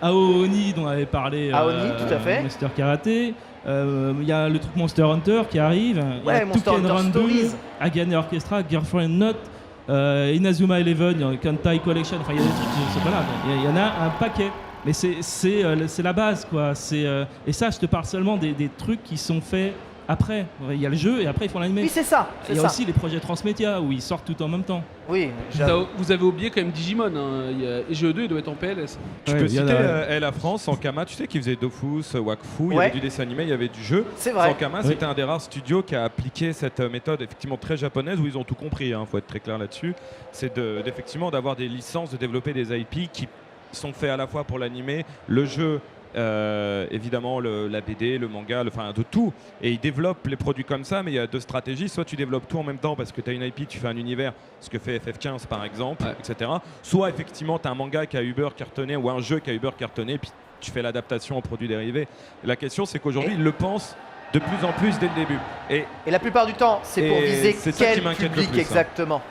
Aoni dont on avait parlé. Aoni, tout à fait. Monster Karaté. Il y a le truc Monster Hunter qui arrive. Il y Ouais, a Monster Touken Hunter Run 2, Stories. Agane Orchestra, Girlfriend Note, Inazuma Eleven, Kantai Collection. Enfin, il y a des trucs, c'est pas là. Il y en a un paquet. Mais c'est la base, quoi. Et ça, je te parle seulement des trucs qui sont faits après. Il y a le jeu et après ils font l'animé. Oui, c'est ça. Il C'est y a ça. aussi les projets transmédia où ils sortent tout en même temps. Oui, j'avoue. Vous avez oublié quand même Digimon. Hein. Et GE2 il doit être en PLS. Tu Ouais, peux il y en citer a- la France, Sankama, tu sais, qui faisait Dofus, Wakfu, il y Ouais. avait du dessin animé, il y avait du jeu. C'est vrai. Sankama, Oui. c'était un des rares studios qui a appliqué cette méthode effectivement très japonaise où ils ont tout compris, il faut être très clair là-dessus. C'est d'effectivement d'avoir des licences, de développer des IP qui sont faits à la fois pour l'animé, le jeu, évidemment la BD, le manga, enfin de tout. Et ils développent les produits comme ça, mais il y a deux stratégies. Soit tu développes tout en même temps parce que tu as une IP, tu fais un univers, ce que fait FF15 par exemple, Ouais. etc. Soit effectivement tu as un manga qui a Uber cartonné ou un jeu qui a Uber cartonné, puis tu fais l'adaptation en produits dérivés. La question c'est qu'aujourd'hui ils le pensent de plus en plus dès le début. Et Et la plupart du temps, c'est pour Et viser c'est ça qui quel m'inquiète le public plus, hein. exactement.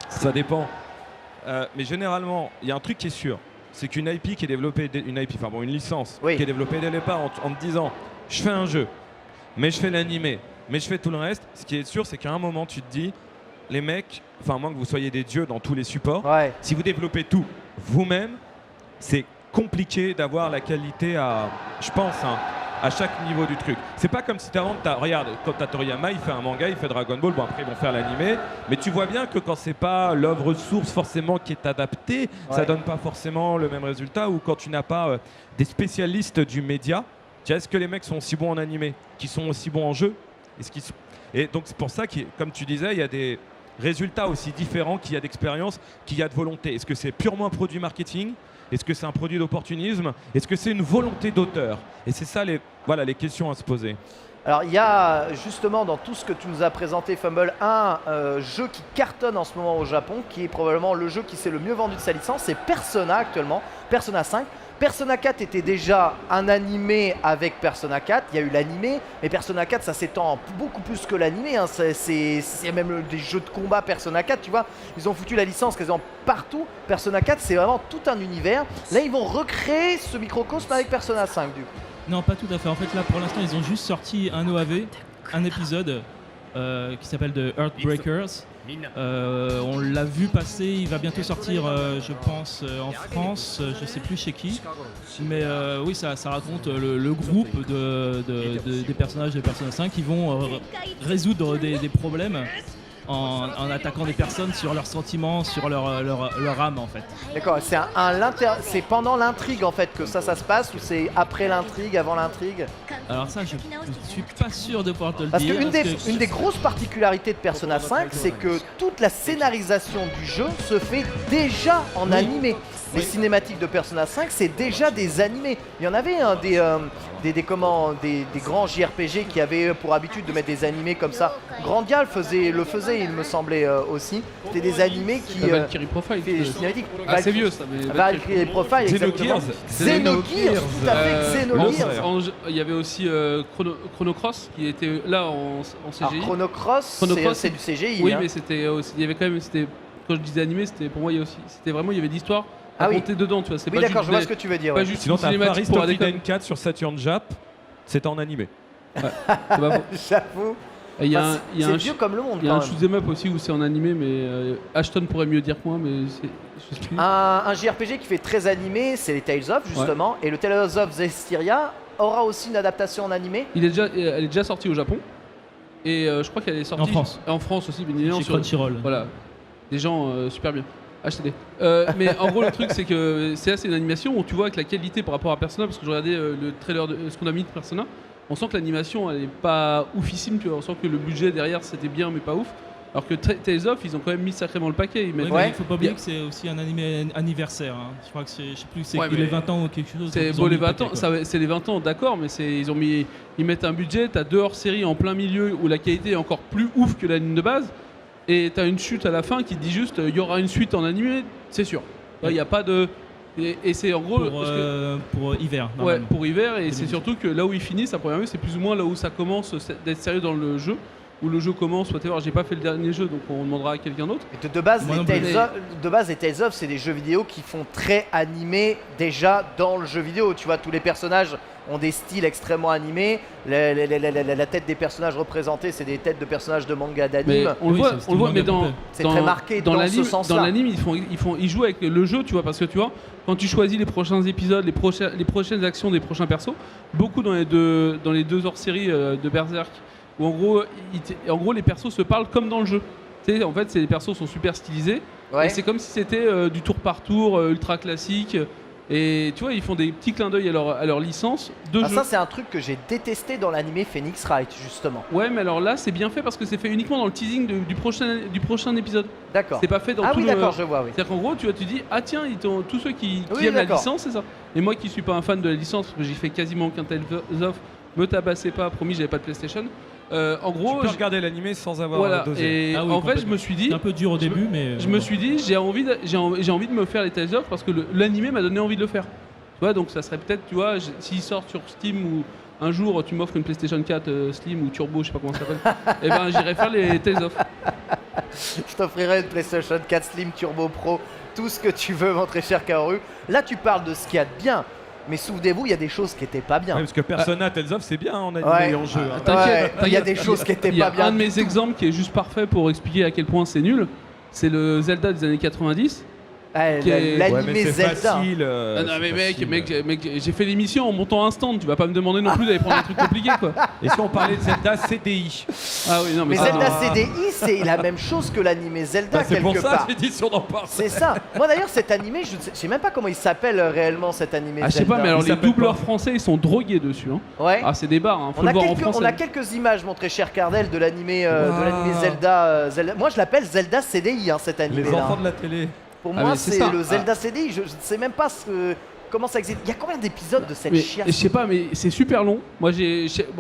ça dépend. Mais généralement, il y a un truc qui est sûr, c'est qu'une IP qui est développée, une licence Oui. qui est développée dès le départ en te disant, je fais un jeu, mais je fais l'animé, mais je fais tout le reste. Ce qui est sûr, c'est qu'à un moment, tu te dis, les mecs, enfin, à moins que vous soyez des dieux dans tous les supports, Ouais. si vous développez tout vous-même, c'est compliqué d'avoir la qualité je pense, à chaque niveau du truc. C'est pas comme si regarde, quand t'as Toriyama, il fait un manga, il fait Dragon Ball, bon après ils vont faire l'animé, mais tu vois bien que quand c'est pas l'œuvre source forcément qui est adaptée, ça Ouais. donne pas forcément le même résultat, ou quand tu n'as pas des spécialistes du média, tu vois, est-ce que les mecs sont aussi bons en animé, qui sont aussi bons en jeu? Et donc c'est pour ça que, comme tu disais, il y a des résultats aussi différents qu'il y a d'expérience, qu'il y a de volonté. Est-ce que c'est purement un produit marketing? Est-ce que c'est un produit d'opportunisme? Est-ce que c'est une volonté d'auteur? Et c'est ça les questions à se poser. Alors il y a justement dans tout ce que tu nous as présenté Fumble un jeu qui cartonne en ce moment au Japon, qui est probablement le jeu qui s'est le mieux vendu de sa licence, c'est Persona actuellement, Persona 5. Persona 4 était déjà un animé avec Persona 4, il y a eu l'animé, mais Persona 4 ça s'étend beaucoup plus que l'animé, hein. C'est même des jeux de combat Persona 4, tu vois, ils ont foutu la licence quasiment partout. Persona 4 c'est vraiment tout un univers, là ils vont recréer ce microcosme avec Persona 5 du coup. Non, pas tout à fait. En fait, là, pour l'instant, ils ont juste sorti un OAV, un épisode qui s'appelle The Earthbreakers. On l'a vu passer, il va bientôt sortir, je pense, en France, je sais plus chez qui. Mais oui, ça raconte le groupe des personnages de Persona 5 qui vont résoudre des problèmes en attaquant des personnes sur leurs sentiments, sur leur âme en fait. D'accord, c'est pendant l'intrigue en fait que ça se passe ou c'est après l'intrigue, avant l'intrigue? Alors ça, je suis pas sûr de pouvoir te le Parce dire. qu'une des grosses particularités de Persona 5, c'est que toute la scénarisation du jeu se fait déjà en animé. Les cinématiques de Persona 5, c'est déjà des animés. Il y en avait des grands JRPG qui avaient pour habitude de mettre des animés comme ça. Grandia le faisait, il me semblait aussi. C'était des animés qui... Valkyrie Profile. fait des cinématiques. Ah, c'est vieux ça. Mais Valkyrie Profile, exactement. Xenogears, tout à fait, Xenogears. Il y avait aussi Chrono Cross qui était là en Alors CGI. Chrono Cross, c'est du CGI. Oui, hein. mais c'était aussi. Il y avait quand même. Quand je disais animé, c'était pour moi. Il y a aussi. C'était vraiment. Il y avait de l'histoire Ah oui. racontée dedans. Tu vois. C'est Oui pas d'accord, juste je vois des- ce que tu veux dire. Pas ouais. juste Sinon une t'as cinématique pour Aristocide Adecom. 4 sur Saturn Jap, c'est en animé. C'est pas faux. J'avoue. Et il y a Enfin, un- il y a c'est un vieux comme le monde il y a quand un même. shoot'em up aussi où c'est en animé, mais Ashton pourrait mieux dire que moi, mais c'est. je sais plus. Un JRPG qui fait très animé, c'est les Tales of justement. Et le Tales of Zestiria aura aussi une adaptation en animé. Elle est déjà sortie au Japon. Et je crois qu'elle est sortie En France. En France aussi, bien évidemment. Chez Crunchyroll. Voilà. Des gens super bien. HTD. Mais en gros, le truc, c'est que c'est une animation où tu vois que la qualité par rapport à Persona, parce que je regardais le trailer de ce qu'on a mis de Persona, on sent que l'animation elle est pas oufissime, tu vois, on sent que le budget derrière c'était bien mais pas ouf. Alors que Tales of, ils ont quand même mis sacrément le paquet. Ils mettent- Oui, mais il faut pas oublier que c'est aussi un animé anniversaire. Hein. Je crois que je sais plus, c'est Ouais, les mais 20 ans ou quelque chose. C'est ils ont bon, mis les le 20 paquet, ans, quoi. c'est les 20 ans, d'accord, mais ils mettent un budget, t'as 2 hors-série en plein milieu où la qualité est encore plus ouf que l'anime de base, et t'as une chute à la fin qui dit juste il y aura une suite en animé, c'est sûr. Il n'y a pas de. Et c'est en gros. Pour hiver. Ouais, normalement. pour hiver, et 2018. c'est surtout que là où ils finissent, la première vue, c'est plus ou moins là où ça commence d'être sérieux dans le jeu, où le jeu commence, whatever. J'ai pas fait le dernier jeu, donc on demandera à quelqu'un d'autre. Et de base, Moi les non plus. Tales of, c'est des jeux vidéo qui font très animé déjà dans le jeu vidéo. Tu vois, tous les personnages ont des styles extrêmement animés. La tête des personnages représentés, c'est des têtes de personnages de manga, Mais d'anime. on le Oui, voit, c'est le style on le voit, manga mais dans, complet. C'est très marqué dans ce l'anime, sens-là. dans l'anime, ils jouent avec le jeu, tu vois, parce que tu vois, quand tu choisis les prochains épisodes, les prochaines actions des prochains persos, beaucoup dans les deux hors-séries de Berserk, où en gros les persos se parlent comme dans le jeu. Tu sais, en fait, les persos sont super stylisés, Ouais. et c'est comme si c'était du tour par tour, ultra classique. Et tu vois, ils font des petits clins d'œil à leur licence de Ah, jeu. ça, c'est un truc que j'ai détesté dans l'animé Phoenix Wright, justement. Ouais, mais alors là, c'est bien fait parce que c'est fait uniquement dans le teasing du prochain épisode. D'accord. C'est pas fait dans Ah tout oui, le. d'accord, je vois, oui. C'est-à-dire qu'en gros, tu dis, ah tiens, tous ceux qui Oui, aiment la d'accord. licence, c'est ça. Et moi qui suis pas un fan de la licence, parce que j'ai fait quasiment aucun Tales of, me tabassez pas, promis, j'avais pas de PlayStation. En Tu gros, peux regarder l'animé sans avoir voilà. dosé. Et Ah oui, en fait, je complètement. me suis dit, C'est un peu dur au début, mais. je me suis dit, j'ai envie de me faire les Tales of parce que l'animé m'a donné envie de le faire. Tu vois, donc ça serait peut-être, tu vois, s'il sort sur Steam ou un jour tu m'offres une PlayStation 4 Slim ou Turbo, je sais pas comment ça s'appelle, et ben j'irai faire les Tales of. Je t'offrirai une PlayStation 4 Slim Turbo Pro, tout ce que tu veux, mon très cher Kaoru. Là, tu parles de ce qu'il y a de bien, mais souvenez-vous, il y a des choses qui étaient pas bien. Ouais, parce que Persona Tales of c'est bien en animé Ouais. et en jeu. hein. T'inquiète, Ouais, il y a des choses qui étaient Il y a pas bien. un de du mes tout. exemples qui est juste parfait pour expliquer à quel point c'est nul. C'est le Zelda des années 90. Ouais, qui est- Ouais, l'animé mais c'est Zelda. facile. Ah non mais c'est mec, facile. j'ai fait l'émission en montant instant. Tu vas pas me demander non plus d'aller prendre des trucs compliqués quoi. Et si on parlait de Zelda CDI Ah oui non mais, Mais ça, Zelda non. CDI, c'est la même chose que l'animé Zelda, Bah, c'est pour quelque ça part. que j'ai dit si on en parle. C'est ça. Moi d'ailleurs, cet animé, je sais même pas comment il s'appelle réellement, cet animé Ah je sais Zelda. pas mais alors Il les s'appelle doubleurs pas. français ils sont drogués dessus. Hein. Ouais. Ah c'est des barres. Hein. Faut On le a, voir en quelques, français. on a quelques images, mon très cher Cardel, de l'animé Wow. Zelda. Moi, je l'appelle Zelda CDI, hein, cet animé. Les enfants de la télé. Pour Ah, moi, mais c'est c'est ça. le Ah. Zelda CDI. Je ne sais même pas comment ça existe. Il y a combien d'épisodes de cette Mais, chiasse je sais pas mais c'est super long. Moi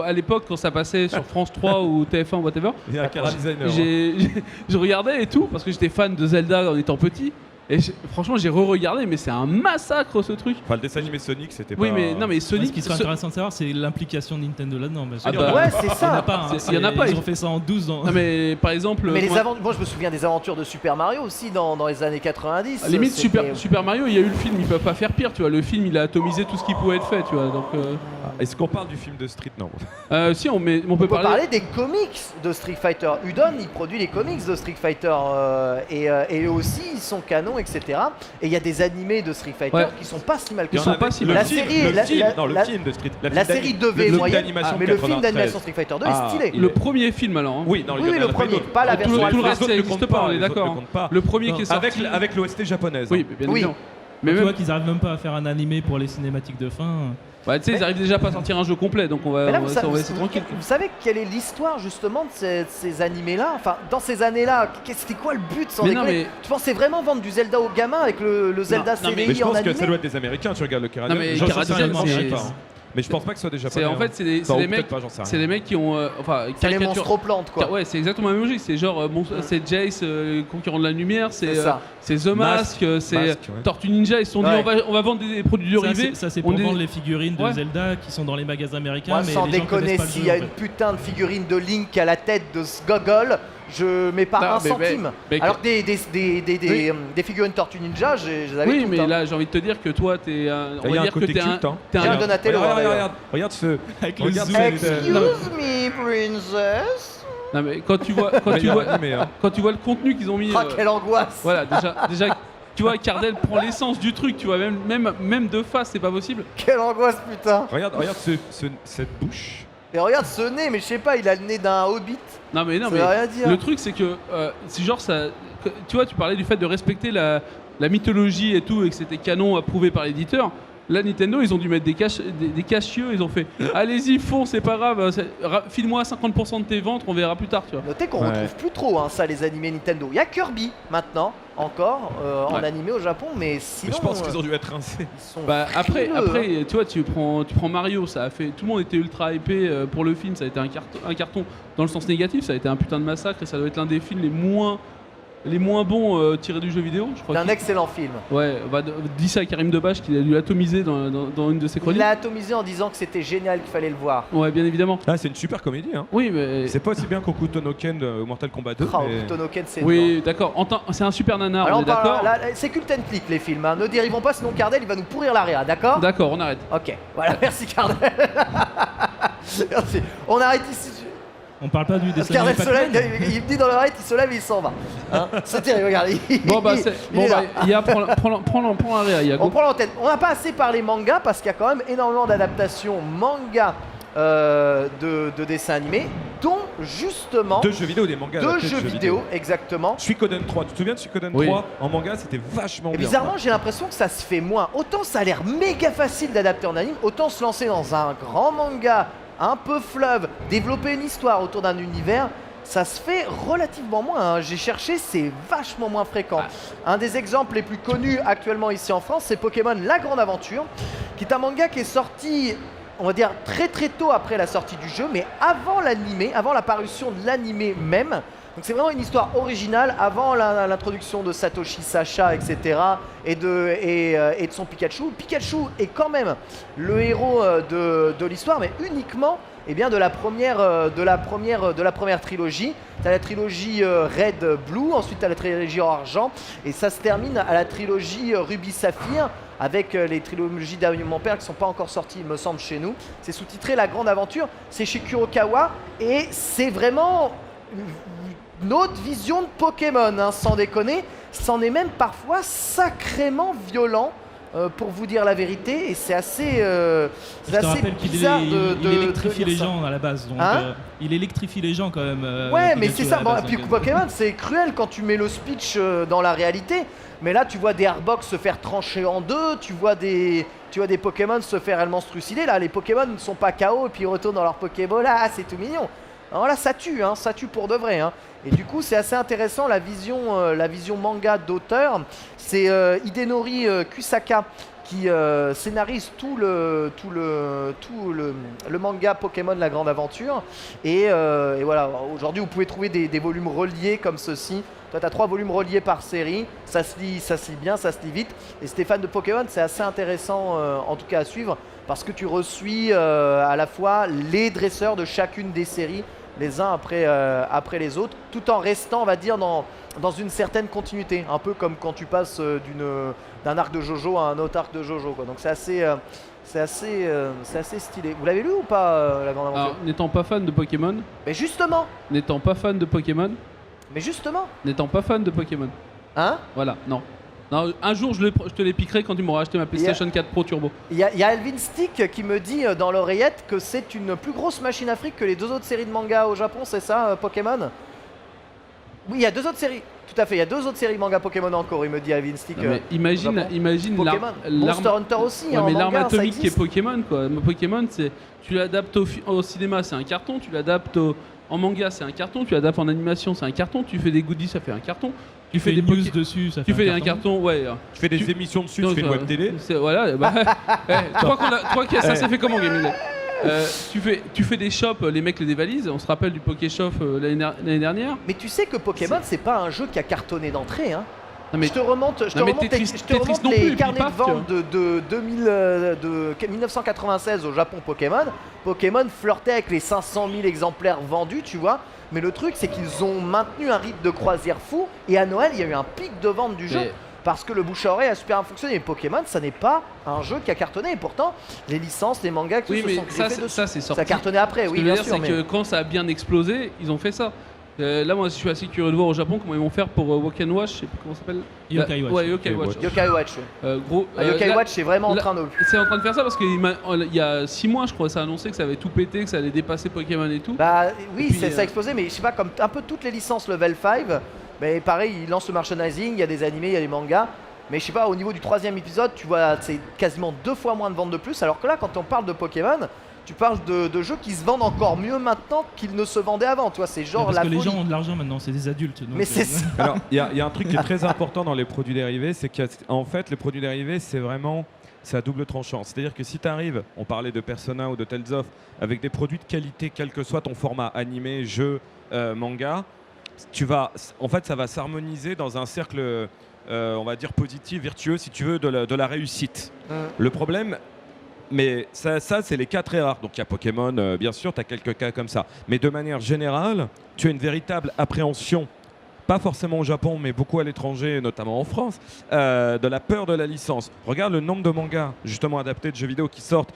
à l'époque quand ça passait sur France 3 ou TF1 whatever, Il y a un cara designer. hein. je regardais et tout parce que j'étais fan de Zelda en étant petit. Et franchement j'ai re-regardé mais c'est un massacre ce truc. Enfin, le dessin animé Sonic, c'était Oui pas. mais non mais Ouais, Sonic ce qui serait intéressant de savoir, c'est l'implication de Nintendo là-dedans. parce que Ah il y en a- bah, Ouais, c'est il y en a ça. pas. hein. Il y en a pas, Ils ils- ont fait ça en 12 ans. Non mais par exemple Mais moi, moi, je me souviens des aventures de Super Mario aussi dans les années 90. à la limite C'était- Super Mario il y a eu le film, ils peuvent pas faire pire tu vois. Le film il a atomisé tout ce qui pouvait être fait tu vois donc Est-ce qu'on parle du film de Street Non. si on peut On peut parler. parler des comics de Street Fighter. Udon, il produit les comics de Street Fighter et eux aussi, ils sont canons, etc. Et il y a des animés de Street Fighter Ouais. qui sont pas si mal que Ils ça. sont pas si le mal. La film, série- le la- film, la- non, le la- film de Street. La série 2V le film moyenne, d'animation mais le film 93. d'animation Street Fighter 2 Ah, est stylé. Le premier film alors. Hein. Oui, non, Oui, il y en oui, a le fait premier, d'autres. pas la Tout version le Alpha. reste, ça les autres ne existe comptent pas, on est les autres d'accord, ne hein. comptent pas. Le premier qui est sorti. Avec l'OST japonaise. Oui, bien Oui. évidemment. Mais Tu même, vois qu'ils arrivent même pas à faire un animé pour les cinématiques de fin. ouais, tu sais, ils arrivent déjà pas à sortir un jeu complet, donc on va, Mais là, on vous, va, sa- on va laisser tranquille. vous savez quelle est l'histoire justement de ces animés-là? Enfin, dans ces années-là, c'était quoi le but sans Mais non, déconner mais- Tu pensais vraiment vendre du Zelda aux gamins avec le Zelda non, mais- CDI Mais je en pense que animé? ça doit être des Américains. Tu regardes le Caradium. Non, mais J'en sais Caradium, rien, je c'est- sais pas, hein. Mais je pense pas que ce soit des C'est Japonais. en fait, c'est des Peut-être mecs, pas, j'en sais rien. c'est des mecs qui ont, enfin, C'est les caricature- monstres plantes quoi. Ouais, c'est exactement la même logique. C'est genre, c'est Jace, conquérant de la lumière, C'est ça. c'est The Mask, c'est Masque, ouais. Tortue Ninja. Ils se sont dit, Ouais. on va vendre des produits dérivés. Ça, c'est On pour est- vendre les figurines de Ouais. Zelda qui sont dans les magasins américains. Moi, mais sans les gens connaissent déconner, pas le s'il jeu, y a en une fait. putain de figurine de Link à la tête de ce gogol, je mets pas Non, un mais centime. mais- Alors que des figurines Tortue Ninja, je les avais Oui, toutes, mais hein. là, j'ai envie de te dire que toi, t'es un. Il y a un côté culte. hein. t'es un- Regarde Donatello, Regarde, d'ailleurs. regarde ce. Avec le Regarde zoom. cette- Excuse me, princess. Non, mais quand tu vois, Mais il y a un animé, hein. quand tu vois le contenu qu'ils ont mis. Ah, quelle angoisse. Voilà, déjà, tu vois, Cardel prend l'essence du truc, tu vois, même de face, c'est pas possible. Quelle angoisse, putain. Regarde cette bouche. Et regarde ce nez, mais je sais pas, il a le nez d'un hobbit. Non, mais non, Ça mais veut rien dire. le truc, c'est que, c'est genre ça. Tu vois, tu parlais du fait de respecter la mythologie et tout, et que c'était canon approuvé par l'éditeur. Là, Nintendo, ils ont dû mettre des cachieux, ils ont fait allez-y, fonce, c'est pas grave, file-moi 50% de tes ventes, on verra plus tard, tu vois. Notez qu'on retrouve plus trop ça, les animés Nintendo. Il y a Kirby maintenant, encore, en animé au Japon, mais sinon. Mais je pense qu'ils ont dû être rincés. Ils sont Après, frileux, tu vois, tu prends Mario, ça a fait. Tout le monde était ultra hypé pour le film, ça a été un carton dans le sens négatif, ça a été un putain de massacre et ça doit être l'un des films les moins bons tirés du jeu vidéo, je crois. C'est un excellent film. Ouais, dis ça à Karim Debache qu'il a dû l'atomiser dans une de ses Il chroniques. l'a atomisé en disant que c'était génial, qu'il fallait le voir. Ouais, bien évidemment. Ah, c'est une super comédie. Hein. Oui, mais. C'est pas aussi bien qu'Hokuto no Ken de Mortal Kombat 2. Oh, mais... Hokuto no Ken, c'est Oui, d'accord. C'est un super nanar, alors on est d'accord. c'est cult and click les films, hein. Ne dérivons pas sinon Cardel il va nous pourrir l'area, d'accord? D'accord, on arrête. Ok, voilà, merci Cardel. Merci. On arrête ici. On parle pas du dessin Cardel animé se lève, Pac-Man. il me dit dans l'oreille, il se lève et il s'en va. Hein, c'est terrible, regarde. Bon, bah, il est là. Ia, prends l'area, Ia. On prend l'antenne. On n'a pas assez parlé manga parce qu'il y a quand même énormément d'adaptations manga de dessins animés, dont justement Deux jeux vidéo, des mangas. deux adaptés de jeux vidéo, exactement. Suikoden 3, tu te souviens de Suikoden Oui. 3 en manga, c'était vachement Et bien. bizarrement, j'ai l'impression que ça se fait moins. Autant ça a l'air méga facile d'adapter en anime, autant se lancer dans un grand manga, un peu fleuve, développer une histoire autour d'un univers, ça se fait relativement moins. Hein. J'ai cherché, c'est vachement moins fréquent. Un des exemples les plus connus actuellement ici en France, c'est Pokémon La Grande Aventure, qui est un manga qui est sorti, on va dire, très très tôt après la sortie du jeu, mais avant l'animé, avant la parution de l'animé même. Donc c'est vraiment une histoire originale avant l'introduction de Satoshi Sacha, etc. et de son Pikachu. Pikachu est quand même le héros de l'histoire, mais uniquement de la première trilogie. Tu as la trilogie Red Blue, ensuite tu as la trilogie Argent, et ça se termine à la trilogie Ruby Saphir, avec les trilogies d'Avenue Père qui ne sont pas encore sorties, il me semble, chez nous. C'est sous-titré La Grande Aventure, c'est chez Kurokawa, et c'est vraiment une autre vision de Pokémon, hein, sans déconner. C'en est même parfois sacrément violent, pour vous dire la vérité, et c'est assez Je te rappelle qu'il bizarre il électrifie de les dire ça. gens à la base. Donc, Hein il électrifie les gens quand même. Ouais, mais Pikachu, c'est à ça. la Bon, base, et puis donc, Pokémon, c'est cruel quand tu mets le speech dans la réalité. Mais là, tu vois des Airbox se faire trancher en deux, tu vois des Pokémon se faire réellement trucider. Là, les Pokémon ne sont pas KO et puis ils retournent dans leur Pokéball. Ah, c'est tout mignon. Alors là, ça tue pour de vrai. Hein. Et du coup, c'est assez intéressant la vision manga d'auteur. C'est Hidenori Kusaka qui scénarise tout le manga Pokémon La Grande Aventure. Et voilà, aujourd'hui, vous pouvez trouver des volumes reliés comme ceci. Toi, tu as 3 volumes reliés par série. Ça se lit bien, ça se lit vite. Et si t'es fan de Pokémon, c'est assez intéressant, en tout cas à suivre, parce que tu reçuis à la fois les dresseurs de chacune des séries, les uns après les autres, tout en restant, on va dire, dans une certaine continuité. Un peu comme quand tu passes d'un arc de Jojo à un autre arc de Jojo, quoi. Donc c'est assez stylé. Vous l'avez lu ou pas, La Grande Aventure? Alors, n'étant pas fan de Pokémon, Mais justement, n'étant pas fan de Pokémon, hein, voilà, non. Non, un jour je te les piquerai quand tu m'auras acheté ma PlayStation 4 Pro Turbo. il y a Alvin Stick qui me dit dans l'oreillette que c'est une plus grosse machine à fric que les 2 autres séries de manga au Japon, c'est ça, Pokémon? Oui, il y a 2 autres séries. Tout à fait, il y a 2 autres séries manga Pokémon encore, il me dit Alvin Stick. Non, mais imagine Pokémon. Monster Hunter aussi, Ouais, hein, mais en l'arme manga, ça atomique qui est existe. Pokémon, quoi. Pokémon, c'est tu l'adaptes au cinéma, c'est un carton. Tu l'adaptes en manga, c'est un carton. Tu l'adaptes en animation, c'est un carton. Tu fais des goodies, ça fait un carton. Tu fais des news dessus, ça fait Tu fais un carton, ouais. Tu fais des émissions dessus, tu fais une web télé. Voilà, bah, ça s'est fait comment, Gaming? Tu fais des shops, les mecs les dévalisent. On se rappelle du Pokéshop l'année dernière. Mais tu sais que Pokémon, c'est pas un jeu qui a cartonné d'entrée, hein. Non, mais Je te remonte Tetris non plus, les et puis carnets paf, de vente de 1996 au Japon Pokémon. Pokémon flirtait avec les 500 000 exemplaires vendus, tu vois. Mais le truc, c'est qu'ils ont maintenu un rythme de croisière fou. Et à Noël, il y a eu un pic de vente du jeu. Mais- Parce que le bouche à oreille a super bien fonctionné. Et Pokémon, ça n'est pas un jeu qui a cartonné. Et pourtant, les licences, les mangas qui Oui, se mais sont griffés dessus. ça c'est sorti. Ça a cartonné après, Ce oui, que je veux bien dire, sûr. c'est Mais... que quand ça a bien explosé, ils ont fait ça. Là, moi, je suis assez curieux de voir au Japon comment ils vont faire pour Walk and Watch. Je sais plus comment ça s'appelle. Yokai Watch. Ouais, Yokai Watch. Yokai Watch. Gros. Yokai là, Watch, c'est vraiment en là- train de... C'est en train de faire ça parce qu'il y a 6 mois, je crois, ça a annoncé que ça avait tout pété, que ça allait dépasser Pokémon et tout. Bah oui, Et puis, ça a explosé, mais je sais pas, comme un peu toutes les licences level 5, mais pareil, ils lancent le merchandising, il y a des animés, il y a des mangas. Mais je sais pas, au niveau du 3e épisode, tu vois, c'est quasiment 2 fois moins de ventes de plus. Alors que là, quand on parle de Pokémon, tu parles de jeux qui se vendent encore mieux maintenant qu'ils ne se vendaient avant. Tu vois, c'est genre Parce la que les folie. gens ont de l'argent maintenant, c'est des adultes. donc, Mais c'est ça. Alors, il y a un truc qui est très important dans les produits dérivés, c'est qu'en fait, les produits dérivés, c'est à double tranchant. C'est-à-dire que si tu arrives, on parlait de Persona ou de Tales of, avec des produits de qualité, quel que soit ton format animé, jeu, manga, en fait, ça va s'harmoniser dans un cercle, on va dire positif, vertueux, si tu veux, de la réussite. Le problème, mais ça c'est les cas très rares. Donc il y a Pokémon, bien sûr, tu as quelques cas comme ça. Mais de manière générale, tu as une véritable appréhension, pas forcément au Japon, mais beaucoup à l'étranger, notamment en France, de la peur de la licence. Regarde le nombre de mangas, justement adaptés de jeux vidéo qui sortent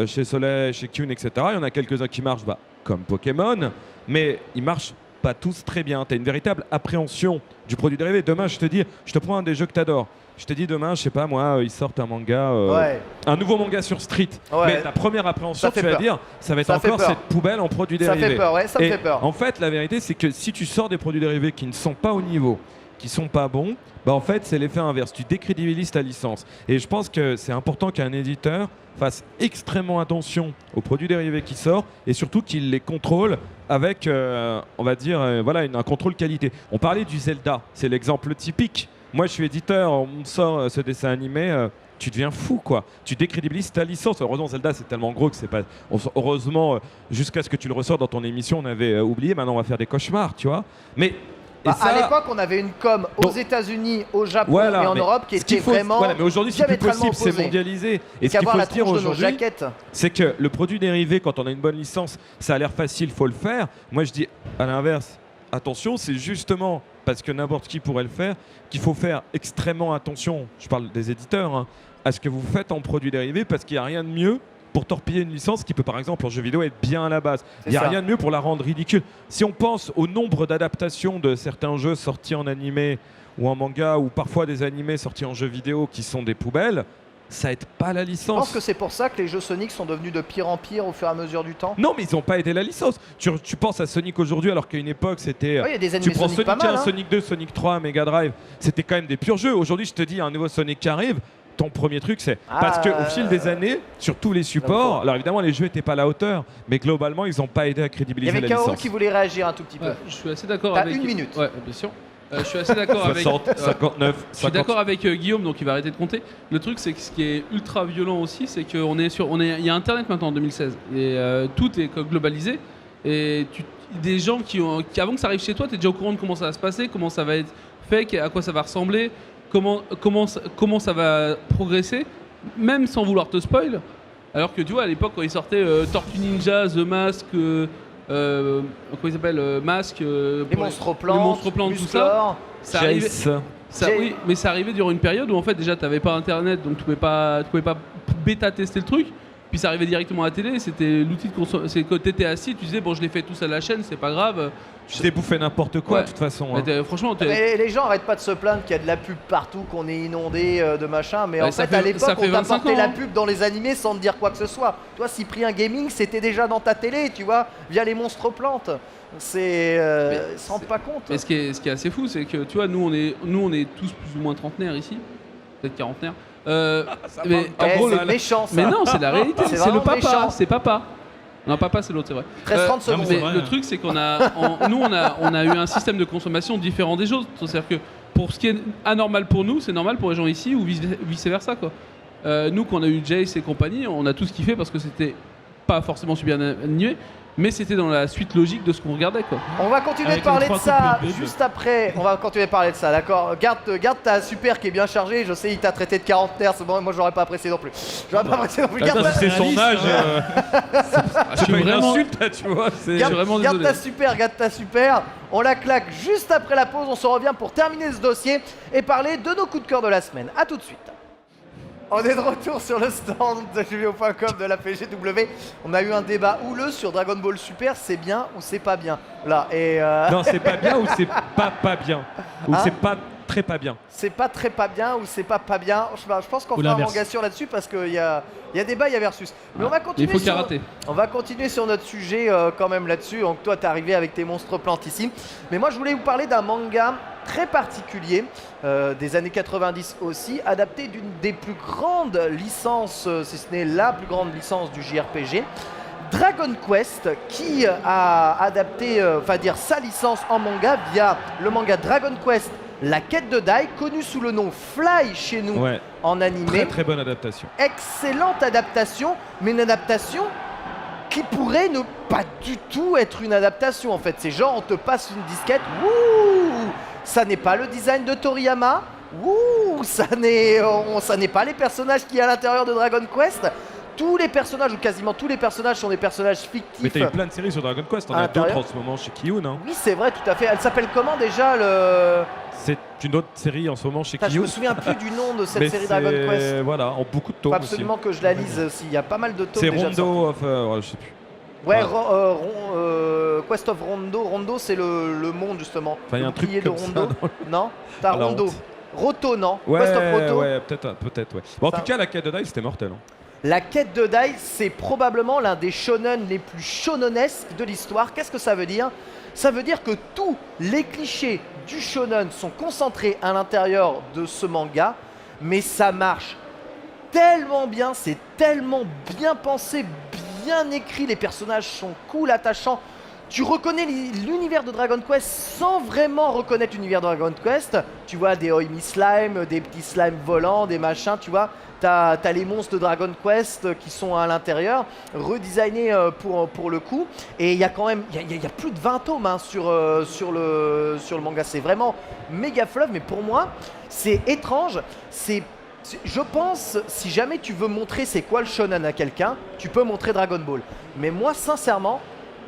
chez Soleil, chez Kyun, etc. Il y en a quelques-uns qui marchent comme Pokémon, mais ils marchent pas tous très bien. Tu as une véritable appréhension du produit dérivé. Demain, je te prends un des jeux que tu adores. Je te dis demain, je sais pas moi, ils sortent un manga, un nouveau manga sur Street. Ouais. Mais ta première appréhension, Ça fait tu vas peur. dire, ça va être Ça fait encore peur. cette poubelle en produits Ça dérivés. fait peur, ouais, ça me Et fait peur. En fait, la vérité, c'est que si tu sors des produits dérivés qui ne sont pas au niveau, qui sont pas bons, en fait, c'est l'effet inverse. Tu décrédibilises ta licence. Et je pense que c'est important qu'un éditeur fasse extrêmement attention aux produits dérivés qui sortent et surtout qu'il les contrôle avec, on va dire, un contrôle qualité. On parlait du Zelda, c'est l'exemple typique. Moi, je suis éditeur, on me sort ce dessin animé, tu deviens fou, quoi. Tu décrédibilises ta licence. Heureusement, Zelda, c'est tellement gros que c'est pas. Heureusement, jusqu'à ce que tu le ressors dans ton émission, on avait oublié. Maintenant, on va faire des cauchemars, tu vois. Mais À l'époque, on avait une com aux États-Unis, au Japon et en Europe qui était vraiment. Mais aujourd'hui, c'est plus diamétralement possible, c'est opposé. mondialisé. Et ce Qu'à qu'il voir faut la se dire tronche de nos aujourd'hui, jaquettes. c'est que le produit dérivé, quand on a une bonne licence, ça a l'air facile, faut le faire. Moi, je dis à l'inverse. Attention, c'est justement parce que n'importe qui pourrait le faire qu'il faut faire extrêmement attention, je parle des éditeurs, hein, à ce que vous faites en produits dérivés parce qu'il n'y a rien de mieux pour torpiller une licence qui peut par exemple en jeu vidéo être bien à la base. Il n'y a rien de mieux pour la rendre ridicule. Si on pense au nombre d'adaptations de certains jeux sortis en animé ou en manga ou parfois des animés sortis en jeu vidéo qui sont des poubelles, ça aide pas la Je licence. pense que c'est pour ça que les jeux Sonic sont devenus de pire en pire au fur et à mesure du temps. Non, mais ils n'ont pas aidé la licence. Tu penses à Sonic aujourd'hui, alors qu'à une époque, c'était. Ouais, il y a des tu animés prends Sonic Sonic pas 1, mal, hein. Sonic 2, Sonic 3, Mega Drive, c'était quand même des purs jeux. Aujourd'hui, je te dis, un nouveau Sonic qui arrive. Ton premier truc, c'est parce qu'au fil des années, sur tous les supports, alors évidemment, les jeux n'étaient pas à la hauteur, mais globalement, ils n'ont pas aidé à Il y crédibiliser avait la Kaoru licence. qui voulait réagir un tout petit peu. Je suis assez d'accord T'as avec. une minute. Ouais, bien sûr. Je suis assez d'accord avec. 60, 59, Je suis d'accord avec Guillaume, donc il va arrêter de compter. Le truc, c'est que ce qui est ultra violent aussi, c'est qu'il y a Internet maintenant en 2016 et tout est globalisé. Et des gens qui avant que ça arrive chez toi, tu es déjà au courant de comment ça va se passer, comment ça va être fait, à quoi ça va ressembler, comment ça va progresser, même sans vouloir te spoil. Alors que tu vois, à l'époque, quand ils sortaient Tortue Ninja, The Mask, comment il s'appelle, Mask, Les monstres plantes, tout ça. Musclor. Ça arrivait, Jace. oui, mais ça arrivait durant une période où en fait déjà t'avais pas internet, donc tu pouvais pas bêta tester le truc. Puis ça arrivait directement à la télé, c'était l'outil de consommation. C'est quand t'étais assis, tu disais bon je l'ai fait tous à la chaîne, c'est pas grave. Tu t'es bouffé n'importe quoi, Ouais. de toute façon. Mais hein. franchement, Mais les gens arrêtent pas de se plaindre qu'il y a de la pub partout, qu'on est inondé de machin, mais Ouais, en ça fait à fait- l'époque ça fait on 25 t'apportait ans, la hein. pub dans les animés sans te dire quoi que ce soit. Toi Cyprien Gaming c'était déjà dans ta télé, tu vois, via les monstres plantes. C'est... ils se rendent pas compte. mais ce qui est assez fou, c'est que tu vois, nous on est tous plus ou moins trentenaires ici, peut-être quarantenaires. Mais en Eh, gros, c'est méchant ça. mais non, c'est la réalité, C'est c'est le vraiment papa, méchant. c'est papa. Non, papa, c'est l'autre, c'est vrai. 13-30 secondes. Mais c'est vrai, le hein. truc, c'est qu'on a eu un système de consommation différent des autres. C'est-à-dire que pour ce qui est anormal pour nous, c'est normal pour les gens ici ou vice versa, quoi. Nous, quand on a eu Jace et compagnie, on a tous kiffé parce que c'était pas forcément super animé, mais c'était dans la suite logique de ce qu'on regardait, quoi. On va continuer Avec de parler les de trois ça couples de bébés. juste après. On va continuer de parler de ça, d'accord. Garde ta super qui est bien chargée. Je sais, il t'a traité de quarantenaire. C'est bon, moi j'aurais pas apprécié non plus. J'aurais pas apprécié non plus. Attends, Garde, si c'est son Réaliste, âge, Je c'est suis pas une vraiment, insulte, là, tu vois. je suis vraiment garde désolé. garde ta super. On la claque juste après la pause. On se revient pour terminer ce dossier et parler de nos coups de cœur de la semaine. A tout de suite. On est de retour sur le stand de jeuxvideo.com de la PGW. On a eu un débat houleux sur Dragon Ball Super, c'est bien ou c'est pas bien. Là, et Non, c'est pas bien ou c'est pas bien. Ou Hein c'est pas très pas bien. C'est pas très pas bien ou c'est pas bien. Je pense qu'on Ou fera un l'inverse. manga sur là-dessus parce qu'il y a débat, il y a versus. Mais on va Il continuer faut sur, karaté. on va continuer sur notre sujet quand même là-dessus. Donc toi, t'es arrivé avec tes monstres plantes ici. Mais moi, je voulais vous parler d'un manga très particulier des années 90 aussi, adapté d'une des plus grandes licences, si ce n'est la plus grande licence du JRPG. Dragon Quest qui a adapté sa licence en manga via le manga Dragon Quest La Quête de Dai, connu sous le nom Fly chez nous Ouais, en animé. très très bonne adaptation. Excellente adaptation, mais une adaptation qui pourrait ne pas du tout être une adaptation en fait. C'est genre on te passe une disquette, wouh, ça n'est pas le design de Toriyama, wouh, ça n'est pas les personnages qui y a à l'intérieur de Dragon Quest. Tous les personnages, ou quasiment tous les personnages, sont des personnages fictifs. Mais t'as eu plein de séries sur Dragon Quest, on À a l'intérieur. d'autres en ce moment chez Kiyun. Hein. Oui, c'est vrai, tout à fait. Elle s'appelle comment déjà le... C'est une autre série en ce moment chez Putain, je Kiyun. me souviens plus du nom de cette Mais série Dragon c'est- Quest. Voilà, en beaucoup de Faut tomes aussi. absolument que je la lise aussi. Il y a pas mal de tomes C'est déjà. Rondo of... ouais, je sais plus. Ouais, Ah. Quest of Rondo. Rondo, c'est le monde justement. Enfin, il y a Le un truc bouclier de comme ça Rondo. dans Non, t'as À la Rondo. honte. Roto, non. Ouais, Quest of Roto. ouais, peut-être, ouais. Bon, en Ça- tout cas, la quête de Dai, c'était mortel. Hein. La Quête de Dai, c'est probablement l'un des shonen les plus shonenesques de l'histoire. Qu'est-ce que ça veut dire? Ça veut dire que tous les clichés du shonen sont concentrés à l'intérieur de ce manga, mais ça marche tellement bien, c'est tellement bien pensé, bien écrit, les personnages sont cool, attachants. Tu reconnais l'univers de Dragon Quest sans vraiment reconnaître l'univers de Dragon Quest. Tu vois des Oimi Slime, des petits slimes volants, des machins, tu vois. T'as les monstres de Dragon Quest qui sont à l'intérieur, redesignés pour le coup. Et il y a quand même, il y a plus de 20 tomes hein, sur le manga. C'est vraiment méga fleuve, mais pour moi, c'est étrange. Je pense, si jamais tu veux montrer c'est quoi le shonen à quelqu'un, tu peux montrer Dragon Ball. Mais moi, sincèrement,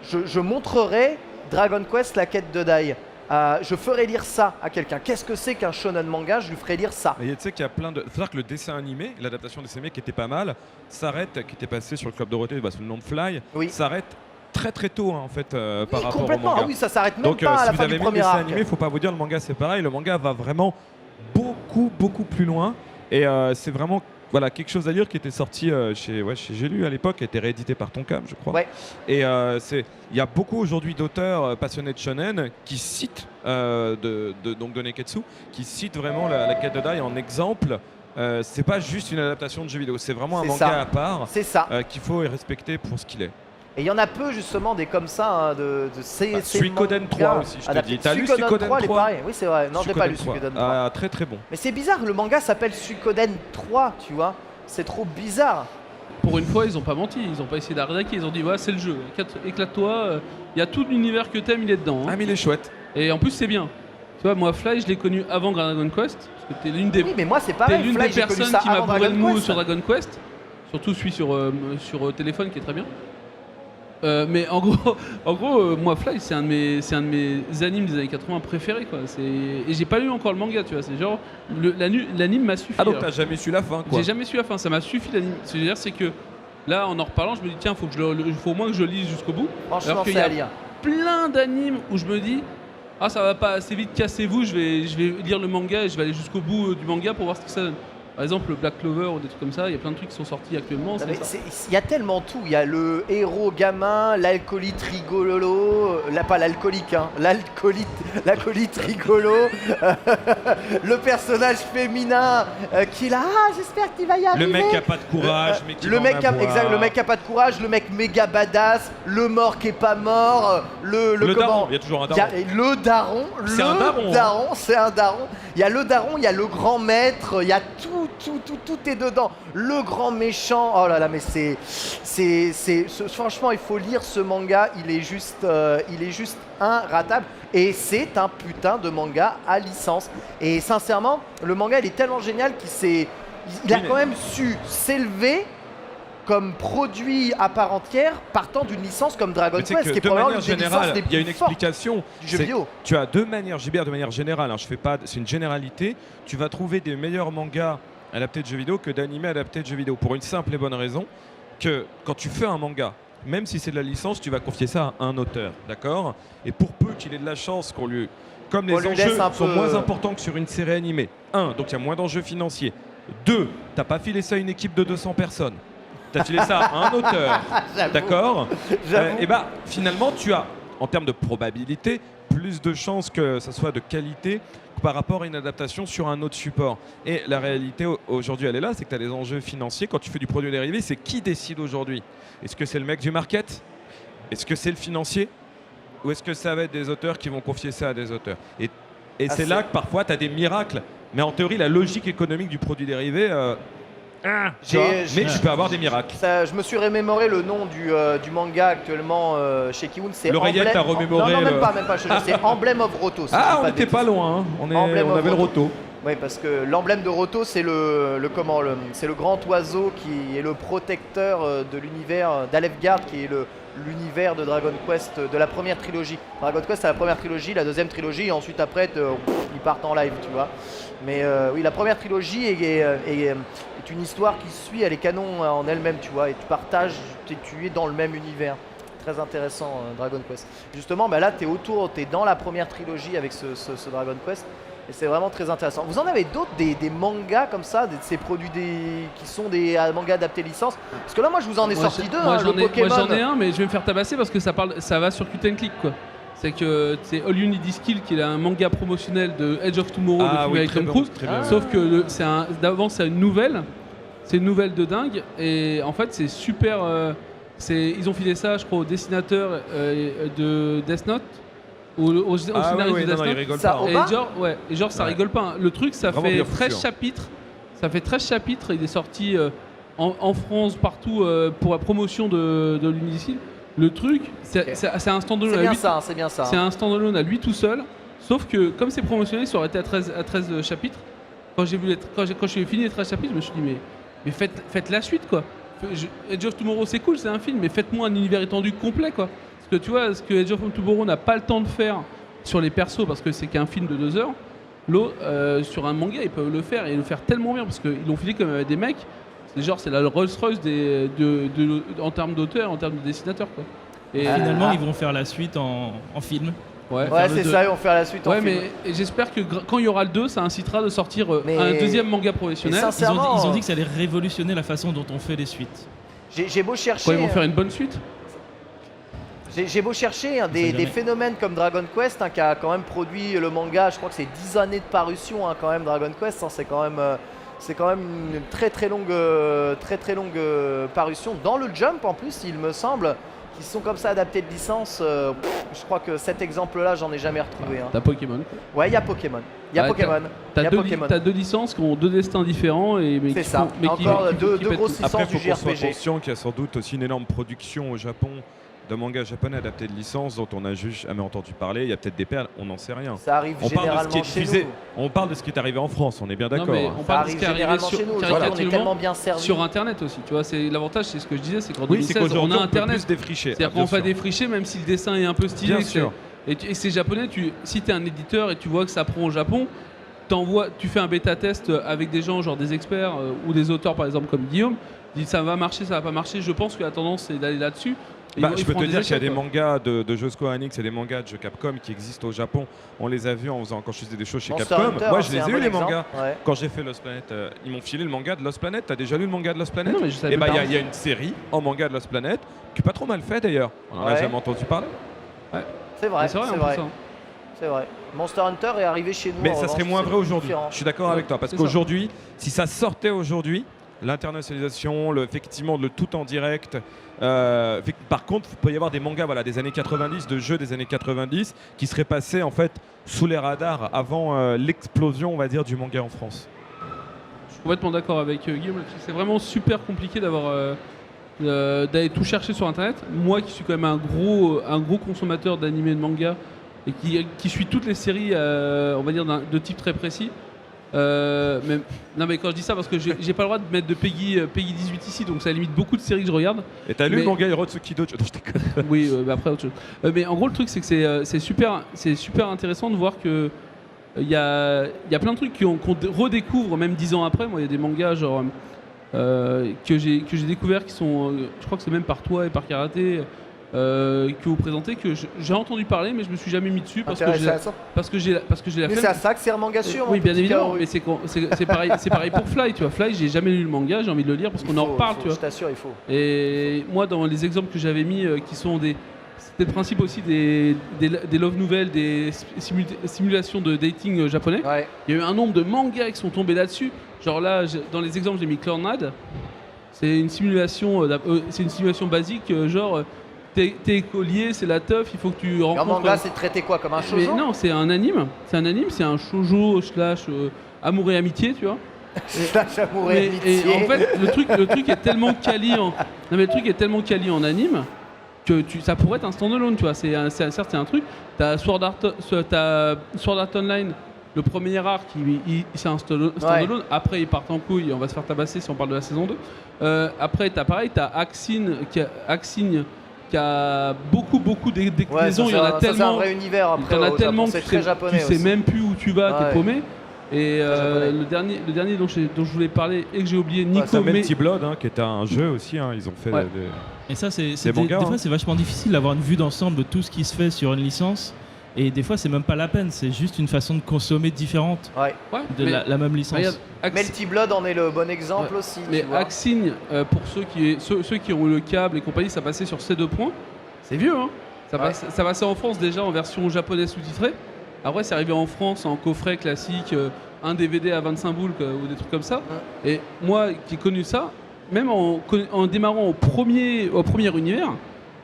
je montrerai Dragon Quest, la quête de Dai. Je ferai lire ça à quelqu'un. Qu'est-ce que c'est qu'un shonen manga? Je lui ferai lire ça. Mais tu sais qu'il y a plein de. Faut savoir que le dessin animé, l'adaptation des animés qui était pas mal, s'arrête, qui était passé sur le Club Dorothée sous le nom de Fly, Oui. s'arrête très très tôt hein, en fait par Oui, rapport au complètement. manga. Ah oui, ça s'arrête même Donc pas à si la vous fin avez du aimé le premier dessin arc. animé, faut pas vous dire le manga c'est pareil. Le manga va vraiment beaucoup plus loin et c'est vraiment voilà quelque chose à lire qui était sorti chez J'ai lu à l'époque, qui a été réédité par Tonkam, je crois. Ouais. Et il y a beaucoup aujourd'hui d'auteurs passionnés de shonen qui citent donc de Neketsu, qui citent vraiment la quête de Dai en exemple. C'est pas juste une adaptation de jeu vidéo, c'est vraiment un C'est manga ça. à part C'est ça. qu'il faut respecter pour ce qu'il est. Et il y en a peu justement des comme ça, hein, de ces Suikoden mangas 3 aussi, je te adaptés. dis. T'as lu Suikoden Suikoden 3, elle est 3? pareille. Oui, c'est vrai. Non, je l'ai pas lu Suikoden Suikoden 3. 3. Ah, très très bon. Mais c'est bizarre, le manga s'appelle Suikoden 3, tu vois. C'est trop bizarre. Pour une fois, ils ont pas menti, ils ont pas essayé d'arnaquer, ils ont dit voilà, c'est le jeu, éclate-toi, il y a tout l'univers que t'aimes, il est dedans. hein. Ah mais il est chouette. Et en plus, c'est bien. Tu vois, moi, Fly, je l'ai connu avant Dragon Quest, parce que t'es l'une des, Oui, mais moi c'est t'es pareil. l'une Fly, des j'ai connu personnes ça qui m'a avant bourré Dragon le mou Quest. sur Dragon Quest, surtout celui sur téléphone qui est très bien. Mais en gros, moi, Fly, c'est un de mes animes des années 80 préférés, quoi. Et j'ai pas lu encore le manga, tu vois. C'est genre l'anime m'a suffi. Ah donc alors. t'as jamais su la fin quoi. J'ai jamais su la fin, ça m'a suffi l'anime. Ce que je veux dire, c'est que là, en reparlant, je me dis tiens, faut au moins que je le lise jusqu'au bout. Franchement, Alors qu'il c'est y a à lire. plein d'animes où je me dis ah ça va pas assez vite, cassez-vous, je vais lire le manga et je vais aller jusqu'au bout du manga pour voir ce que ça donne. Par exemple, le Black Clover ou des trucs comme ça, il y a plein de trucs qui sont sortis actuellement. Non, c'est mais ça. il y a tellement tout. Il y a le héros gamin, l'alcoolite rigolo, pas l'alcoolique, hein, l'alcoolite rigolo, le personnage féminin qui est là, ah, j'espère que tu vas y arriver. Le mec qui a pas de courage, mais qui le va mec en qui a, avoir. exact, le mec qui a pas de courage, le mec méga badass, le mort qui est pas mort, le daron, il y a toujours un Il y a daron. le daron, C'est un daron, hein. c'est un daron. Il y a le daron, il y a le grand maître, il y a tout est dedans. Le grand méchant, oh là là, mais franchement, il faut lire ce manga, il est juste inratable. Et c'est un putain de manga à licence. Et sincèrement, le manga, il est tellement génial il a Oui, mais- quand même su s'élever comme produit à part entière, partant d'une licence comme Dragon Mais tu sais Quest, que qui est de probablement manière une des licences générale, les il y a une plus fortes explication. du jeu C'est- vidéo. Tu as deux manières, JBR, de manière générale, hein, c'est une généralité, tu vas trouver des meilleurs mangas adaptés de jeux vidéo que d'animés adaptés de jeux vidéo. Pour une simple et bonne raison, que quand tu fais un manga, même si c'est de la licence, tu vas confier ça à un auteur, d'accord? Et pour peu qu'il ait de la chance comme On les lui laisse enjeux un sont peu- moins importants que sur une série animée, donc il y a moins d'enjeux financiers. 2, t'as pas filé ça à une équipe de 200 personnes. T'as filé ça à un auteur, J'avoue. d'accord J'avoue. Et bah finalement tu as, en termes de probabilité, plus de chances que ça soit de qualité par rapport à une adaptation sur un autre support. Et la réalité aujourd'hui, elle est là, c'est que tu as des enjeux financiers. Quand tu fais du produit dérivé, c'est qui décide aujourd'hui? Est-ce que c'est le mec du market? Est-ce que c'est le financier? Ou est-ce que ça va être des auteurs qui vont confier ça à des auteurs? Et Ah, c'est là que parfois tu as des miracles. Mais en théorie, la logique économique du produit dérivé, tu vois, mais tu peux avoir des miracles. Je me suis remémoré le nom du manga actuellement chez Kiun. C'est L'oreillette t'a remémoré Non, même le- pas. C'est Emblem of Roto. si je dis Ah, on de n'était pas bêtises. loin, hein. On Emblem of avait le Roto. roto. Oui, parce que l'emblème de Roto, c'est c'est le grand oiseau qui est le protecteur de l'univers d'Alefgard, qui est l'univers de Dragon Quest de la première trilogie. Dragon Quest, c'est la première trilogie, la deuxième trilogie, et ensuite après, ils partent en live, tu vois. Mais oui, la première trilogie est une histoire qui suit, elle est canon en elle-même, tu vois, et tu partages, tu es dans le même univers. Très intéressant, Dragon Quest. Justement, bah là, tu es dans la première trilogie avec ce Dragon Quest. Et c'est vraiment très intéressant. Vous en avez d'autres, des mangas comme ça, de ces produits qui sont des mangas adaptés licence? Parce que là, moi, je vous en ai sorti deux. Moi, hein, j'en le ai, Pokémon. moi, j'en ai un, mais je vais me faire tabasser parce que ça va sur Cut and Click, quoi. C'est que c'est All You Need Is Kill, qui est un manga promotionnel de Edge of Tomorrow de film avec Tom Cruise. très bien. Sauf que d'avant, c'est une nouvelle. C'est une nouvelle de dingue. Et en fait, c'est super. Ils ont filé ça, je crois, au dessinateur de Death Note. Au Ah scénariste ouais, de non, Death il Note. rigole Ça, pas. au hein. bas Et genre, ça Ouais. rigole pas. Hein. Le truc, ça Vraiment fait bien 13 foutu, hein. chapitres. Ça fait 13 chapitres. Il est sorti en France, partout, pour la promotion de l'Unicil. Le truc, c'est un standalone C'est à bien lui. ça, c'est bien ça. C'est un standalone à lui tout seul. Sauf que, comme c'est promotionnel, ça aurait été à 13 chapitres. Quand j'ai fini les 13 chapitres, je me suis dit, mais faites la suite, quoi. Edge of Tomorrow, c'est cool, c'est un film, mais faites-moi un univers étendu complet, quoi. Parce que tu vois, ce que Edge of Tomorrow n'a pas le temps de faire sur les persos, parce que c'est qu'un film de 2 heures, sur un manga, ils peuvent le faire, et le faire tellement bien, parce qu'ils l'ont filé comme avec des mecs. C'est la Rolls-Royce en termes d'auteur, en termes de dessinateur, quoi. Et Finalement, ils vont faire la suite en film. ouais. Ouais, le c'est deux. ça, ils vont faire la suite en Ouais, film. mais j'espère que quand il y aura le 2, ça incitera de sortir Mais- un deuxième manga professionnel. mais Ils Sincèrement, ont dit que ça allait révolutionner la façon dont on fait les suites. J'ai beau chercher. Quand ils vont faire une bonne suite. J'ai beau chercher sait des jamais. phénomènes comme Dragon Quest, qui a quand même produit le manga, je crois que c'est 10 années de parution quand même, Dragon Quest, c'est quand même une très longue parution dans le Jump en plus, il me semble, qui sont comme ça adaptés de licence. Je crois que cet exemple-là, j'en ai jamais retrouvé. Hein. T'as Pokémon. Ouais, il y a Pokémon. Il y a Ouais, Pokémon. Il y a Pokémon. T'as deux licences qui ont deux destins différents mais C'est qui ça. font- mais qui- Encore qui- deux qui pètent grosses tout. Après, licence il du faut qu'on soit JRPG. conscient qu'il y a sans doute aussi une énorme production au Japon de mangas japonais adaptés de licences dont on n'a juste jamais entendu parler. Il y a peut-être des perles, on n'en sait rien. Ça arrive On parle de ce qui généralement est chez diffusé. nous. On parle de ce qui est arrivé en France, on est bien Non, d'accord. mais hein. on Ça parle de ce arrive qui est arrivé généralement sur, chez nous. qui Aujourd'hui, arrive on est tellement actuellement bien servi. sur Internet aussi. Tu vois, c'est l'avantage, c'est ce que je disais, c'est qu'en Oui, c'est 2016, on qu'aujourd'hui a on peut Internet. plus défricher. C'est-à-dire qu'on va défricher, même si le dessin est un peu stylé. Bien que sûr. Et c'est japonais, si tu es un éditeur et tu vois que ça prend au Japon, tu fais un bêta-test avec des gens, genre des experts ou des auteurs par exemple comme Guillaume, dit ça va marcher, ça va pas marcher. Je pense que la tendance c'est d'aller là-dessus. Et Bah, ils je peux feront te dire qu'il y a essais, des quoi. mangas de jeux Square Enix et des mangas de jeux Capcom qui existent au Japon. On les a vus en faisant quand je faisais des choses chez Monster Capcom. Hunter, Moi, je c'est les un ai bon eu les exemple. mangas. Ouais. Quand j'ai fait Lost Planet, ils m'ont filé le manga de Lost Planet. T'as déjà lu le manga de Lost Planet? Non, mais je savais Et bah, pas. il y a une série en manga de Lost Planet qui est pas trop mal fait d'ailleurs. On en a Ouais. jamais entendu parler. C'est vrai, Mais c'est en vrai. plus, hein. C'est vrai. Monster Hunter est arrivé chez nous. Mais en ça serait revanche, moins c'est vrai aujourd'hui. différent. Je suis d'accord avec toi parce c'est ça. qu'aujourd'hui, si ça sortait aujourd'hui, l'internationalisation, effectivement, le tout en direct. Par contre, il peut y avoir des mangas des années 90, de jeux des années 90, qui seraient passés en fait sous les radars avant l'explosion, on va dire, du manga en France. Je suis complètement d'accord avec Guillaume. là-dessus. C'est vraiment super compliqué d'aller tout chercher sur Internet. Moi, qui suis quand même un gros consommateur d'animé et de manga et qui suit toutes les séries, on va dire de type très précis. Mais quand je dis ça, parce que j'ai pas le droit de mettre de Peggy 18 ici, donc ça limite beaucoup de séries que je regarde. Et t'as lu Mais- le manga Hirotsuki Dojo? Non, je déconne. Oui, après autre chose. Mais en gros, le truc, c'est que c'est super intéressant de voir que il y a plein de trucs qu'on redécouvre même 10 ans après. Moi, il y a des mangas genre que j'ai découvert qui sont, je crois que c'est même par toi et par Karaté, que vous présentez, que j'ai entendu parler, mais je me suis jamais mis dessus parce que j'ai Intéressant. la Mais flemme. c'est à ça que sert Manga Sur. Oui, mon bien petit évidemment, Kaori. mais c'est pareil pour Fly, tu vois. Fly, j'ai jamais lu le manga, j'ai envie de le lire parce qu'on en reparle, tu vois. Je t'assure, il faut. Et moi, dans les exemples que j'avais mis, qui sont c'était le principe aussi des love novels, des simulations de dating japonais. Ouais. Il y a eu un nombre de mangas qui sont tombés là-dessus. Genre là, dans les exemples, j'ai mis Clornad. C'est une simulation, basique, genre t'es écolier, c'est la teuf, il faut que tu En rencontres. manga, c'est traité quoi comme un Mais shoujo? non, c'est un anime. C'est un shoujo slash amour et amitié, tu vois. Slash amour et Et amitié. en fait, le truc est tellement quali en. Non, mais le truc est tellement quali en anime que ça pourrait être un standalone, tu vois. Certes, c'est un truc. T'as Sword Art Online, le premier arc, c'est un standalone. Après, ils partent en couille. On va se faire tabasser si on parle de la saison 2. Après, t'as Axine qui a beaucoup Ouais, déclinaisons. ça, Il y en a ça, c'est un tellement. vrai univers après. T'en as au tellement Japon, que c'est très japonais tu sais aussi. même plus où tu vas, Ouais. t'es paumé. Et japonais. le dernier dont je voulais parler et que j'ai oublié, Nico, Ça mais Melty Blood, qui était un jeu aussi, ils ont fait Ouais. des... Et ça, c'est Des mangas, des hein. fois, c'est vachement difficile d'avoir une vue d'ensemble de tout ce qui se fait sur une licence. Et des fois, c'est même pas la peine, c'est juste une façon de consommer différente Ouais. ouais, de mais la même licence. regarde, Melty Blood en est le bon exemple aussi. mais tu vois. Axine, pour ceux qui ont eu le câble et compagnie, ça passait sur ces 2 points. C'est vieux, hein. Ça passait en France déjà en version japonaise sous-titrée. Après, c'est arrivé en France en coffret classique, un DVD à 25 boules ou des trucs comme ça. Et moi qui ai connu ça, même en démarrant au premier univers,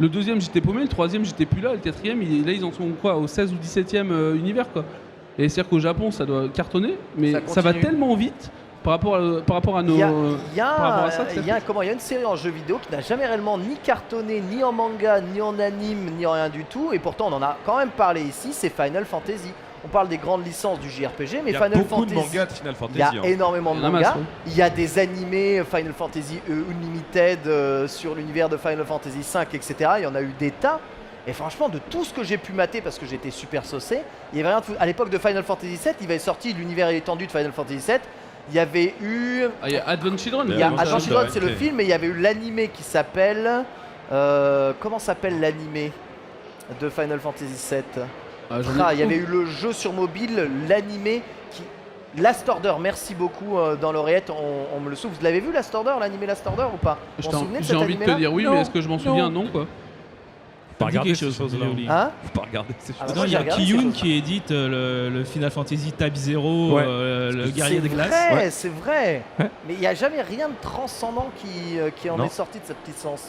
le deuxième j'étais paumé, le troisième j'étais plus là, le quatrième, là ils en sont quoi, au 16 ou 17e univers quoi. Et c'est-à-dire qu'au Japon ça doit cartonner, mais Ça ça va continue. tellement vite par rapport à nos. Il y a, par rapport à ça, il y a une série en jeu vidéo qui n'a jamais réellement ni cartonné, ni en manga, ni en anime, ni en rien du tout. Et pourtant, on en a quand même parlé ici, c'est Final Fantasy. On parle des grandes licences du JRPG, mais Il y a Final beaucoup Fantasy. de mangas de Final Il y a Fantasy. énormément de Il y en a mangas. masse, ouais. Il y a des animés Final Fantasy Unlimited sur l'univers de Final Fantasy V, etc. Il y en a eu des tas. Et franchement, de tout ce que j'ai pu mater, parce que j'étais super saucé, il y avait rien de fou. À l'époque de Final Fantasy VII, il avait sorti l'univers étendu de Final Fantasy VII. Il y avait eu. Ah, il y a Advent Children. Il y a Advent Advent Children, c'est le ok. film, mais il y avait eu l'animé qui s'appelle. Comment s'appelle l'animé de Final Fantasy VII? Il y avait eu le jeu sur mobile, l'animé qui. Last Order, merci beaucoup dans l'oreillette, on me le souffle. Vous l'avez vu Last Order, l'animé Last Order ou pas? Vous vous souvenez de J'ai cet envie de te animé-là? dire oui, Non, mais est-ce que je m'en souviens? non. Non, quoi. Faut pas Ça me dit regarder quelque ces chose, choses-là. Léolie. Hein? Faut pas regarder ces Ah, choses. bah, Non, il y j'ai a regardé ces Kiyun choses-là. qui édite le Final Fantasy Type 0, Ouais. le guerrier des glaces. Vrai, Ouais. c'est vrai. Ouais. Mais il n'y a jamais rien de transcendant qui en Non. est sorti de cette licence.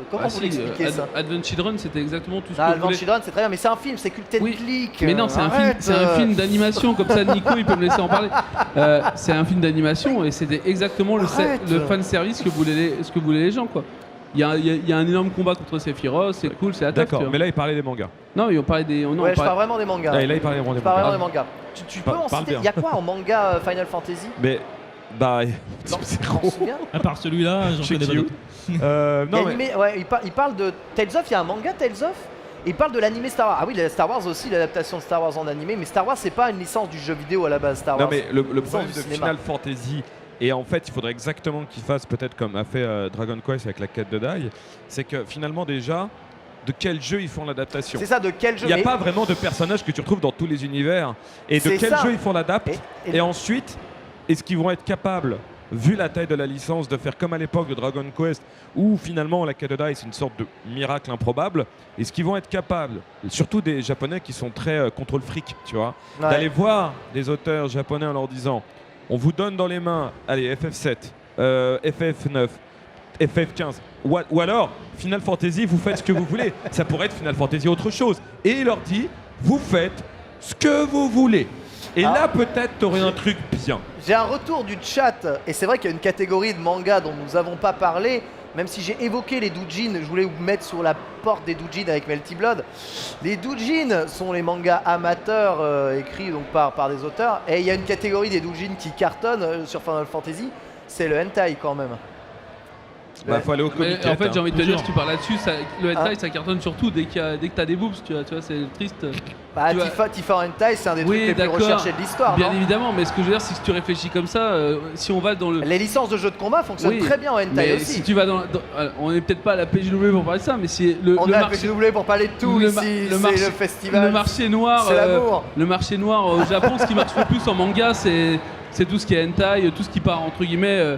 Comment Ah vous si, l'expliquez ça? Advent Children, c'était exactement tout ce Ah, que je Advent voulais. Children, c'est très bien, mais c'est un film, c'est Cult and Oui. Click. Mais non, c'est Arrête, un film d'animation, comme ça Nico il peut me laisser en parler. C'est un film d'animation et c'était exactement Arrête. le fan service que voulaient les gens quoi. Il y a un énorme combat contre Sephiroth, c'est cool, c'est la teuf, D'accord, tu vois. mais là il parlait des mangas. Non, ils ont parlé des. Ouais, je parle vraiment des mangas. Là il parlait vraiment des Je parle mangas. vraiment des mangas. Tu peux en Parle citer. bien. Il y a quoi en manga Final Fantasy? Mais bah Non, c'est tu t'en gros. souviens? À part celui-là, j'en Chez connais pas Kiyun. d'autres. Non mais L'animé, ouais, il parle de Tales of, il y a un manga Tales of et il parle de l'animé Star Wars. Ah oui, Star Wars aussi, l'adaptation de Star Wars en animé, mais Star Wars c'est pas une licence du jeu vidéo à la base, Star non Wars. mais le Licence problème du de cinéma. Final Fantasy et en fait il faudrait exactement qu'il fasse peut-être comme a fait Dragon Quest avec la quête de Dai, c'est que finalement déjà de quel jeu ils font l'adaptation. C'est ça, de quel jeu? Il n'y a Mais- pas vraiment de personnages que tu retrouves dans tous les univers. Et de C'est quel ça. jeu ils font l'adapt. et- Et ensuite, est-ce qu'ils vont être capables, vu la taille de la licence, de faire comme à l'époque de Dragon Quest, où finalement la quête de Dai c'est une sorte de miracle improbable. Est-ce qu'ils vont être capables, surtout des Japonais qui sont très contrôle fric, tu vois, Ouais. d'aller voir des auteurs japonais en leur disant on vous donne dans les mains, allez, FF7, FF9, FF15, ou alors Final Fantasy, vous faites ce que vous voulez. Ça pourrait être Final Fantasy autre chose. Et il leur dit vous faites ce que vous voulez. Et Ah. là, peut-être, t'aurais un truc bien. J'ai un retour du chat, et c'est vrai qu'il y a une catégorie de manga dont nous n'avons pas parlé, même si j'ai évoqué les doujins, je voulais vous mettre sur la porte des doujins avec Melty Blood. Les doujins sont les mangas amateurs écrits donc par des auteurs, et il y a une catégorie des doujins qui cartonnent sur Final Fantasy, c'est le hentai quand même. Bah, faut aller au Mais comiquette. en fait, j'ai envie de te dire, Toujours. si tu parles là-dessus, le hentai ça cartonne surtout dès que t'as des boobs, tu vois, c'est triste. Bah, Tu vois- Tifa Hentai, c'est un des Oui, trucs les plus d'accord. recherchés de l'histoire. Bien non évidemment, mais ce que je veux dire, c'est que si tu réfléchis comme ça, si on va dans le. Les licences de jeux de combat fonctionnent Oui, très bien en hentai Mais aussi. si tu vas on est peut-être pas à la PGW pour parler de ça, mais c'est On le a marché. la PGW pour parler de tout le ici, ma- c'est le marché- le festival. Le marché noir, c'est l'amour. le marché noir au Japon, ce qui marche le plus en manga, c'est tout ce qui est hentai, tout ce qui part entre guillemets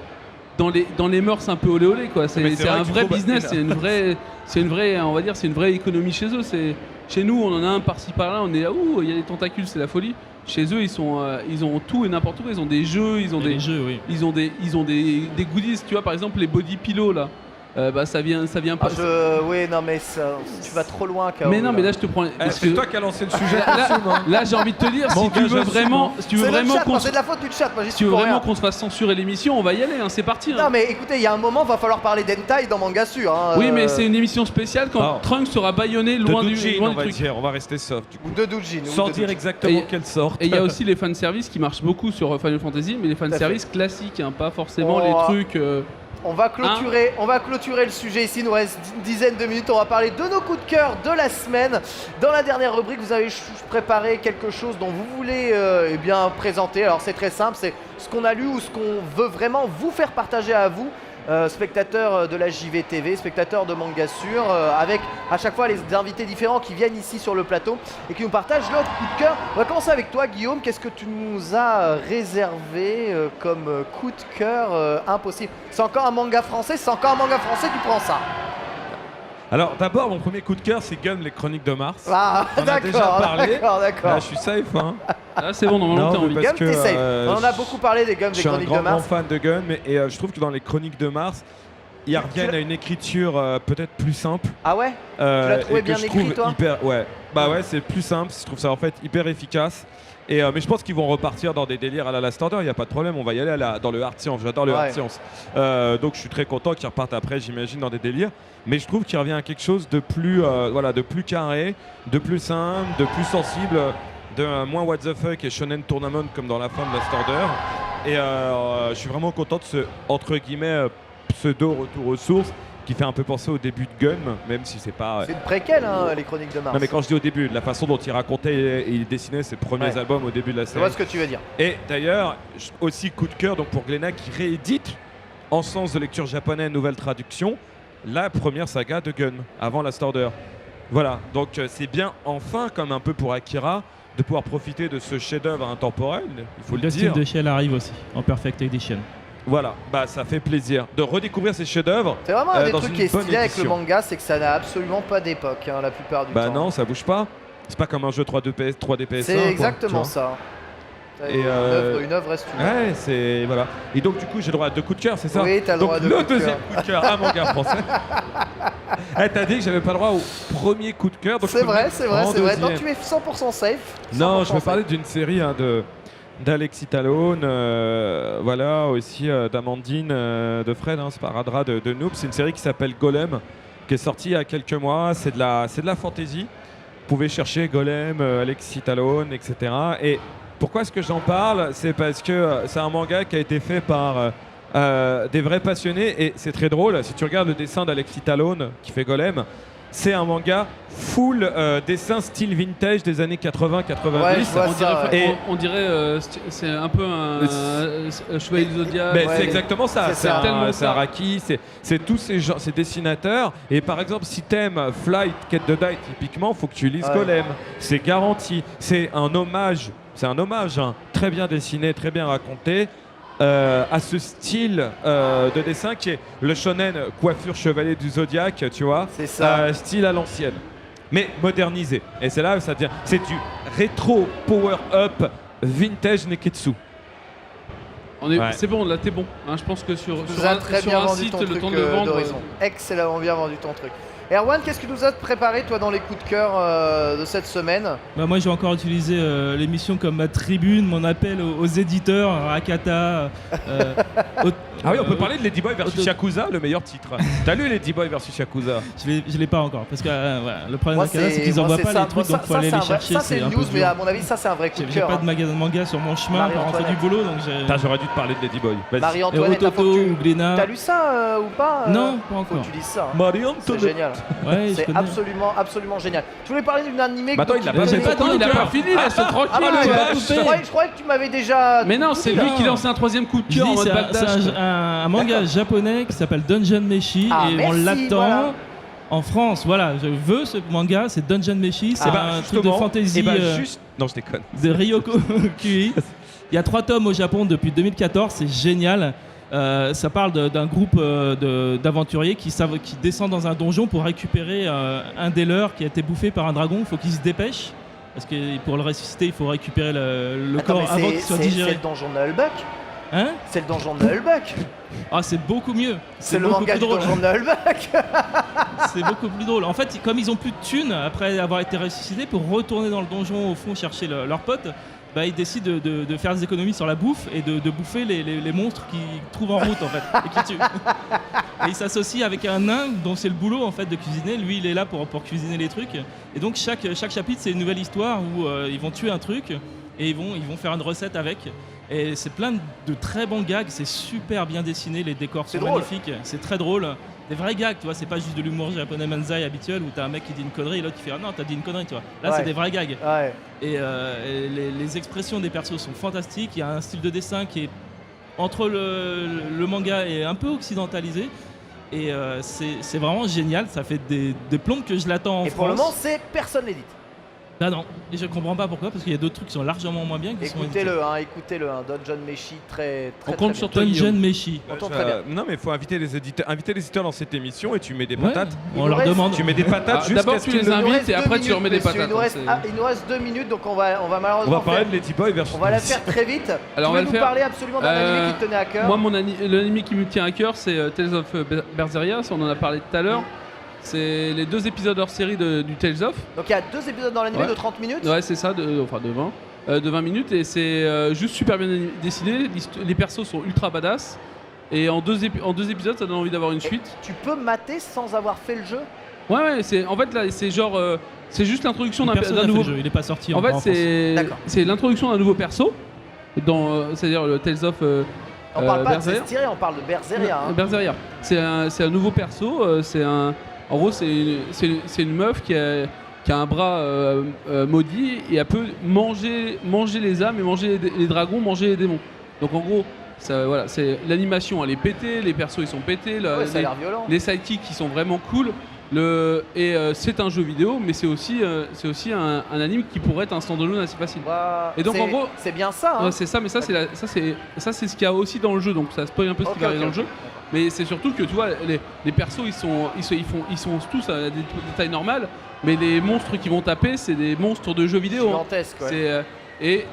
dans les mœurs un peu olé olé quoi. Mais c'est C'est vrai un qu'il vrai faut business, basculer. c'est une vraie, on va dire, c'est une vraie économie chez eux. Chez nous, on en a un par-ci par-là, on est là, ouh, il y a des tentacules, c'est la folie. Chez eux, ils ont tout et n'importe quoi. Ils ont des jeux, ils ont Les jeux, oui. ils ont des goodies. Tu vois, par exemple, les body pillows là. Bah ça vient pas. Oui, non, mais tu vas trop loin, K.O. Mais non, mais là je te prends. Eh, c'est toi qui as lancé le sujet. Là, j'ai envie de te dire, si Manga, tu veux j'assume, vraiment, si tu veux c'est le vraiment chat, qu'on moi, c'est de la faute du chat. Moi, j'y si suis tu veux pour vraiment rien. qu'on se fasse censurer l'émission, on va y aller, hein, c'est parti. hein. Non, mais écoutez, il y a un moment, va falloir parler d'hentai dans Manga Sûr. Hein, Oui, mais c'est une émission spéciale quand Alors, Trunks sera bâillonné De loin Doujin, on du va truc. dire. On va rester soft. Du coup. Ou de Doujin. ou Sans de dire Doujin. exactement Et- quelle sorte. Et il y a aussi les fanservice qui marchent beaucoup sur Final Fantasy, mais les fanservice classiques, hein, pas forcément Oh. les trucs. On va clôturer le sujet ici. Il nous reste une dizaine de minutes. On va parler de nos coups de cœur de la semaine. Dans la dernière rubrique, vous avez préparé quelque chose dont vous voulez eh bien présenter. Alors c'est très simple, c'est ce qu'on a lu ou ce qu'on veut vraiment vous faire partager à vous. Spectateurs de la JVTV, spectateurs de Manga Sûr, avec à chaque fois les invités différents qui viennent ici sur le plateau et qui nous partagent leur coup de cœur. On va commencer avec toi, Guillaume. Qu'est-ce que tu nous as réservé comme coup de cœur impossible? C'est encore un manga français, tu prends ça. Alors d'abord, mon premier coup de cœur, c'est Gun, les Chroniques de Mars. Ah, On a déjà parlé. d'accord. Là, je suis safe, hein. Là, c'est bon, normalement, Non, t'as mais envie. parce Gum, que, t'es safe. On en a je- beaucoup parlé des Gums Je des suis un Chroniques grand, de Mars. fan de Gun, mais je trouve que dans les Chroniques de Mars, ils reviennent à une écriture peut-être plus simple. Ah ouais? l'as trouvé et que bien je écrit, trouve toi hyper, ouais. Bah ouais, c'est plus simple. Je trouve ça en fait hyper efficace. Et mais je pense qu'ils vont repartir dans des délires à la Last Order. Il y a pas de problème. On va y aller dans le hard science. J'adore le Ouais. hard science. Donc je suis très content qu'ils repartent après. J'imagine dans des délires. Mais je trouve qu'il revient à quelque chose de plus, voilà, de plus carré, de plus simple, de plus sensible, de moins what the fuck et shonen tournament comme dans la fin de Last Order. Et je suis vraiment content de ce entre guillemets pseudo retour aux sources qui fait un peu penser au début de Gun, même si c'est pas. C'est une préquelle, hein, les Chroniques de Mars. Non mais quand je dis au début, de la façon dont il racontait et il dessinait ses premiers Ouais. albums au début de la Je série. vois ce que tu veux dire. Et d'ailleurs, aussi coup de cœur donc pour Glénat qui réédite en sens de lecture japonais nouvelle traduction la première saga de Gun avant Last Order. Voilà, donc c'est bien enfin comme un peu pour Akira de pouvoir profiter de ce chef-d'œuvre intemporel, il faut le Ghost dire. in the Shell arrive aussi en Perfect Edition. Voilà, bah ça fait plaisir de redécouvrir ces chefs-d'œuvre. C'est vraiment un des dans trucs une qui est bonne stylé avec le édition. manga, c'est que ça n'a absolument pas d'époque, hein, la plupart du Bah temps. non, ça bouge pas. C'est pas comme un jeu 3D PS1. C'est quoi, exactement tu vois. ça. Et Une œuvre reste une œuvre. Ouais, c'est voilà. Et donc du coup, j'ai le droit à 2 coups de cœur, c'est ça? Oui, t'as le donc droit à 2 le coups de deuxième coup de cœur à manga français. Eh, t'as dit que j'avais pas le droit au premier coup de cœur. donc je C'est peux vrai, le c'est mettre vrai, en c'est vrai. Non, deuxième. tu es 100% safe. Non, 100% je veux parler safe. d'une série d'Alexis Talon, voilà, aussi d'Amandine, de Fred, hein, c'est pas Radra de Noob. C'est une série qui s'appelle Golem, qui est sortie il y a quelques mois. C'est de la fantasy. Vous pouvez chercher Golem, Alexis Talon, etc. Et pourquoi est-ce que j'en parle? C'est parce que c'est un manga qui a été fait par des vrais passionnés. Et c'est très drôle, si tu regardes le dessin d'Alexis Talon qui fait Golem, c'est un manga full dessin style vintage des années 80-90. Ouais, je vois On ça, dirait, Et- on dirait c'est un peu un chevalier du Zodiac. Mais ouais. c'est exactement ça, C'est c'est ça. Tellement un ça. Araki, c'est tous ces dessinateurs. Et par exemple, si t'aimes Flight, Quête de Die, typiquement, faut que tu lises Ouais. Golem. C'est garanti. C'est un hommage, hein, très bien dessiné, très bien raconté. À ce style de dessin qui est le shonen coiffure chevalier du Zodiac, tu vois, C'est ça. style à l'ancienne, mais modernisé. Et c'est là où ça devient, c'est du rétro power up vintage Neketsu. Ouais. C'est bon, là t'es bon. Hein, je pense que sur Tu nous as très sur bien un vendu site, ton le truc temps de vendre. d'Horizon. Excellemment bien vendu ton truc. Erwan, qu'est-ce que tu nous as préparé toi dans les coups de cœur de cette semaine? Bah, moi, j'ai encore utilisé l'émission comme ma tribune, mon appel aux éditeurs, à Akata. Ah oui, on peut parler de Ladyboy versus Yakuza, le meilleur titre. T'as lu Ladyboy versus Yakuza? Je l'ai pas encore, parce que voilà, le problème Moi, d'Akata, c'est qu'ils envoient pas ça. les trucs, donc faut aller les chercher. Ça, c'est une un peu news, mais dur. à mon avis, ça, c'est un vrai coup de J'ai cœur. pas de magasin de manga sur mon chemin pour rentrer du Marie-Antoinette. boulot, donc j'ai. Putain, j'aurais dû te parler de Ladyboy. Vas-y. Marie-Antoinette, Toto ou Glénat. t'as lu ça ou pas Non, pas Faut encore. que tu lises ça. hein. C'est Marie-Antoinette. génial. Ouais, je C'est connais. absolument génial. Je voulais parler d'une animé Bah attends, que il l'a tu pas connais. fait. Attends, il a pas fini, laisse tranquille. Ah, bah, le ouais, vache. je croyais que tu m'avais déjà. Mais non, c'est lui qui lance un troisième coup de Je cœur en dis, mode c'est backdash. un manga japonais qui s'appelle Dungeon Meshi Ah, et on merci, l'attend voilà. en France. Voilà, je veux ce manga, c'est Dungeon Meshi, c'est Eh ben, un truc de justement, fantasy eh ben, juste... Non, je déconne. de Ryoko Kui. Il y a 3 tomes au Japon depuis 2014, c'est génial. Ça parle d'un groupe d'aventuriers qui descendent dans un donjon pour récupérer un des leurs qui a été bouffé par un dragon. Il faut qu'ils se dépêchent parce que pour le ressusciter, il faut récupérer le Attends, corps mais avant qu'il soit c'est digéré. le donjon de Nullbuck. Hein? C'est le donjon de Nullbuck. Ah, c'est beaucoup mieux. C'est le beaucoup manga plus du drôle. donjon de Nullbuck. C'est beaucoup plus drôle. En fait, comme ils ont plus de thunes après avoir été ressuscités, pour retourner dans le donjon au fond chercher leurs potes, bah, ils décident de faire des économies sur la bouffe et de bouffer les monstres qu'ils trouvent en route en fait et qu'ils tuent. Et ils s'associent avec un nain dont c'est le boulot en fait de cuisiner. Lui, il est là pour cuisiner les trucs. Et donc chaque chapitre, c'est une nouvelle histoire où ils vont tuer un truc et ils vont faire une recette avec. Et c'est plein de très bons gags, c'est super bien dessiné, les décors C'est sont drôle. magnifiques, c'est très drôle. Des vrais gags, tu vois, c'est pas juste de l'humour japonais manzai habituel où t'as un mec qui dit une connerie et l'autre qui fait ah non, t'as dit une connerie, tu vois. Là, Ouais. c'est des vrais gags. Ouais. Et les expressions des persos sont fantastiques, il y a un style de dessin qui est entre le manga et un peu occidentalisé. Et c'est vraiment génial, ça fait des plombes que je l'attends en Et France. pour le moment, c'est personne l'édite. Ah non, et je comprends pas pourquoi, parce qu'il y a d'autres trucs qui sont largement moins bien qui sont édités. Écoutez-le, Dungeon Meshi très On très compte bien. sur toi, Dungeon Guillaume. Meshi. On entend très bien. Non, mais il faut inviter les éditeurs dans cette émission et tu mets des Ouais, patates. Il on nous leur reste- demande. Tu mets des patates jusqu'à D'abord, ce tu qu'ils les ne- Il nous invites reste et 2 après, tu minutes, leur mets des messieurs, patates. il nous reste 2 minutes, donc on va On malheureusement va parler faire- de Ladyboy versus... on va la faire très vite. Alors, on tu va veux le nous faire. parler absolument d'un anime qui te tenait à cœur. Moi, l'anime qui me tient à cœur, c'est Tales of Berseria. On en a parlé tout à l'heure. C'est les 2 épisodes hors série du Tales of. Donc il y a 2 épisodes dans l'anime Ouais. de 30 minutes. Ouais, c'est ça, de 20 minutes. Et c'est juste super bien dessiné. Les persos sont ultra badass. Et en deux épisodes, ça donne envie d'avoir une suite. Tu peux mater sans avoir fait le jeu. Ouais, en fait, là, c'est genre. C'est juste l'introduction Personne n'a d'un fait nouveau. le jeu, il est pas sorti En encore fait, en France. D'accord. c'est l'introduction d'un nouveau perso. C'est-à-dire le Tales of. On parle pas de Berseria. Zestiria, on parle de Berseria. hein. Berseria. C'est un nouveau perso. En gros, c'est une meuf qui a un bras maudit et elle peut manger les âmes et manger les dragons, manger les démons. Donc en gros, voilà, l'animation elle est pétée, les persos ils sont pétés, Ouais, ça a l'air violent. les sidekicks qui sont vraiment cool. C'est un jeu vidéo, mais c'est aussi un anime qui pourrait être un standalone assez facile. Ouah, Et donc, c'est- en gros- c'est bien ça. hein. Ouais, c'est ça, mais ça c'est ce qu'il y a aussi dans le jeu, donc ça spoil un peu ce qui va arriver dans le jeu. Mais c'est surtout que tu vois, les persos ils sont tous à des tailles normales, mais les monstres qui vont taper, c'est des monstres de jeux vidéo. hein. Gigantesque. Ouais. Et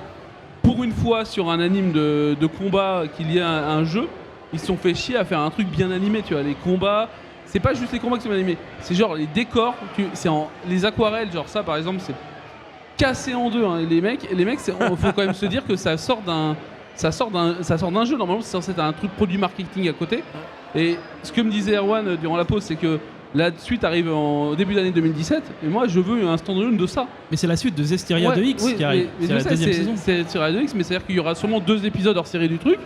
pour une fois sur un anime de combat qu'il y a un jeu, ils se sont fait chier à faire un truc bien animé, tu vois, les combats. C'est pas juste les combats qui sont bien animés, c'est genre les décors, les aquarelles, genre ça par exemple, c'est cassé en deux. Hein, et les mecs, faut quand même se dire que ça sort d'un jeu. Normalement, c'est censé être un truc produit marketing à côté. Et ce que me disait Erwan durant la pause, c'est que la suite arrive au début d'année 2017. Et moi, je veux un standalone de ça. Mais c'est la suite de Zestiria Ouais, 2X oui, qui arrive. mais C'est je la sais, deuxième saison. C'est sur la 2X, mais c'est-à-dire qu'il y aura seulement 2 épisodes hors série du truc,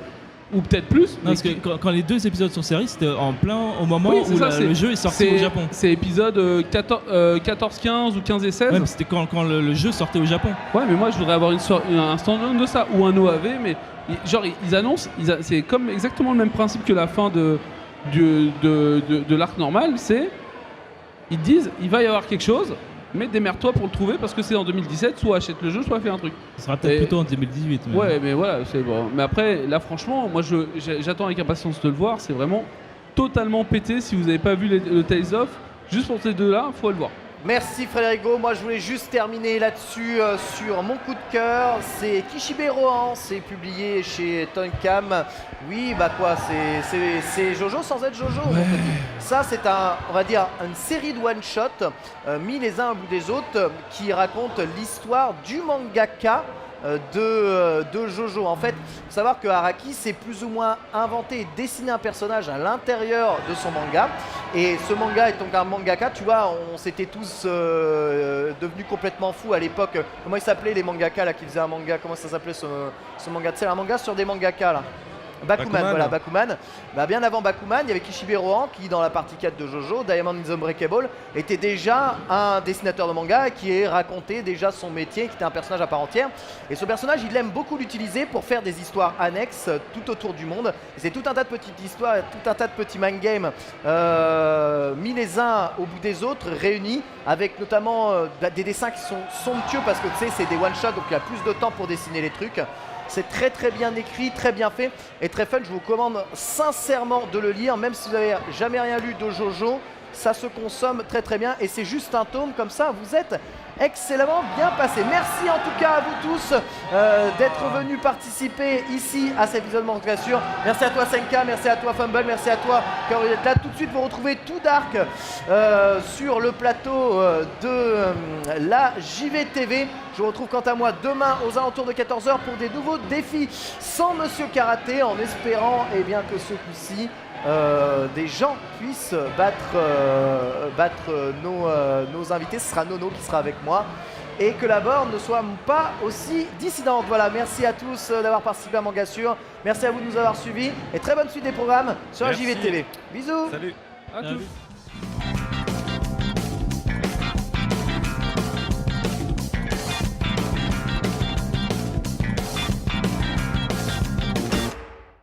ou peut-être plus. Non, mais parce que quand les 2 épisodes sont séries, c'était en plein au moment Oui, c'est où ça, le jeu est sorti au Japon. C'est épisode 14, 15 ou 15 et 16. Ouais, mais c'était quand le jeu sortait au Japon. Ouais, mais moi je voudrais avoir un standalone de ça ou un OAV, mais genre ils annoncent, c'est comme exactement le même principe que la fin de l'arc normal, c'est ils disent il va y avoir quelque chose, mais démerde-toi pour le trouver parce que c'est en 2017, soit achète le jeu, soit fais un truc. Ce sera peut-être Et- plutôt en 2018. mais- Ouais, mais voilà, c'est bon. Mais après, là franchement, moi j'attends avec impatience de le voir, c'est vraiment totalement pété. Si vous n'avez pas vu le Tales of, juste pour ces deux-là, faut le voir. Merci Frédérico, moi je voulais juste terminer là-dessus sur mon coup de cœur, c'est Kishibe Rohan, c'est publié chez Tonkam. Oui bah quoi, c'est Jojo sans être Jojo. mon petit. Ça c'est on va dire une série de one-shot mis les uns au bout des autres qui raconte l'histoire du mangaka de Jojo. En fait, faut savoir que Araki s'est plus ou moins inventé et dessiné un personnage à l'intérieur de son manga. Et ce manga est donc un mangaka, tu vois, on s'était tous devenus complètement fous à l'époque. Comment ils s'appelaient les mangaka là qui faisaient un manga? Comment ça s'appelait ce manga? Tu sais, un manga sur des mangaka là. Bakuman, voilà, Bakuman. Bah, bien avant Bakuman, il y avait Kishibe Rohan qui, dans la partie 4 de Jojo, Diamond is Unbreakable, était déjà un dessinateur de manga qui racontait déjà son métier, qui était un personnage à part entière. Et ce personnage, il aime beaucoup l'utiliser pour faire des histoires annexes tout autour du monde. Et c'est tout un tas de petites histoires, tout un tas de petits mind games mis les uns au bout des autres, réunis, avec notamment des dessins qui sont somptueux parce que tu sais, c'est des one-shots, donc il y a plus de temps pour dessiner les trucs. C'est très très bien écrit, très bien fait et très fun. Je vous recommande sincèrement de le lire, même si vous n'avez jamais rien lu de Jojo. Ça se consomme très très bien et c'est juste un tome comme ça. Vous êtes excellemment bien passé. Merci en tout cas à vous tous d'être venus participer ici à cet épisode de Manque sûr. Merci à toi Senka, merci à toi Fumble, merci à toi car vous êtes là. Tout de suite vous retrouvez Tout Dark sur le plateau de la JVTV. Je vous retrouve quant à moi demain aux alentours de 14h pour des nouveaux défis sans Monsieur Karaté, en espérant eh bien, que ce coup-ci des gens puissent battre nos invités. Ce sera Nono qui sera avec moi et que la borne ne soit pas aussi dissidente. Voilà, merci à tous d'avoir participé à Manga Sûr. Merci à vous de nous avoir suivis et très bonne suite des programmes sur la JVTV. Bisous. Salut. À tous.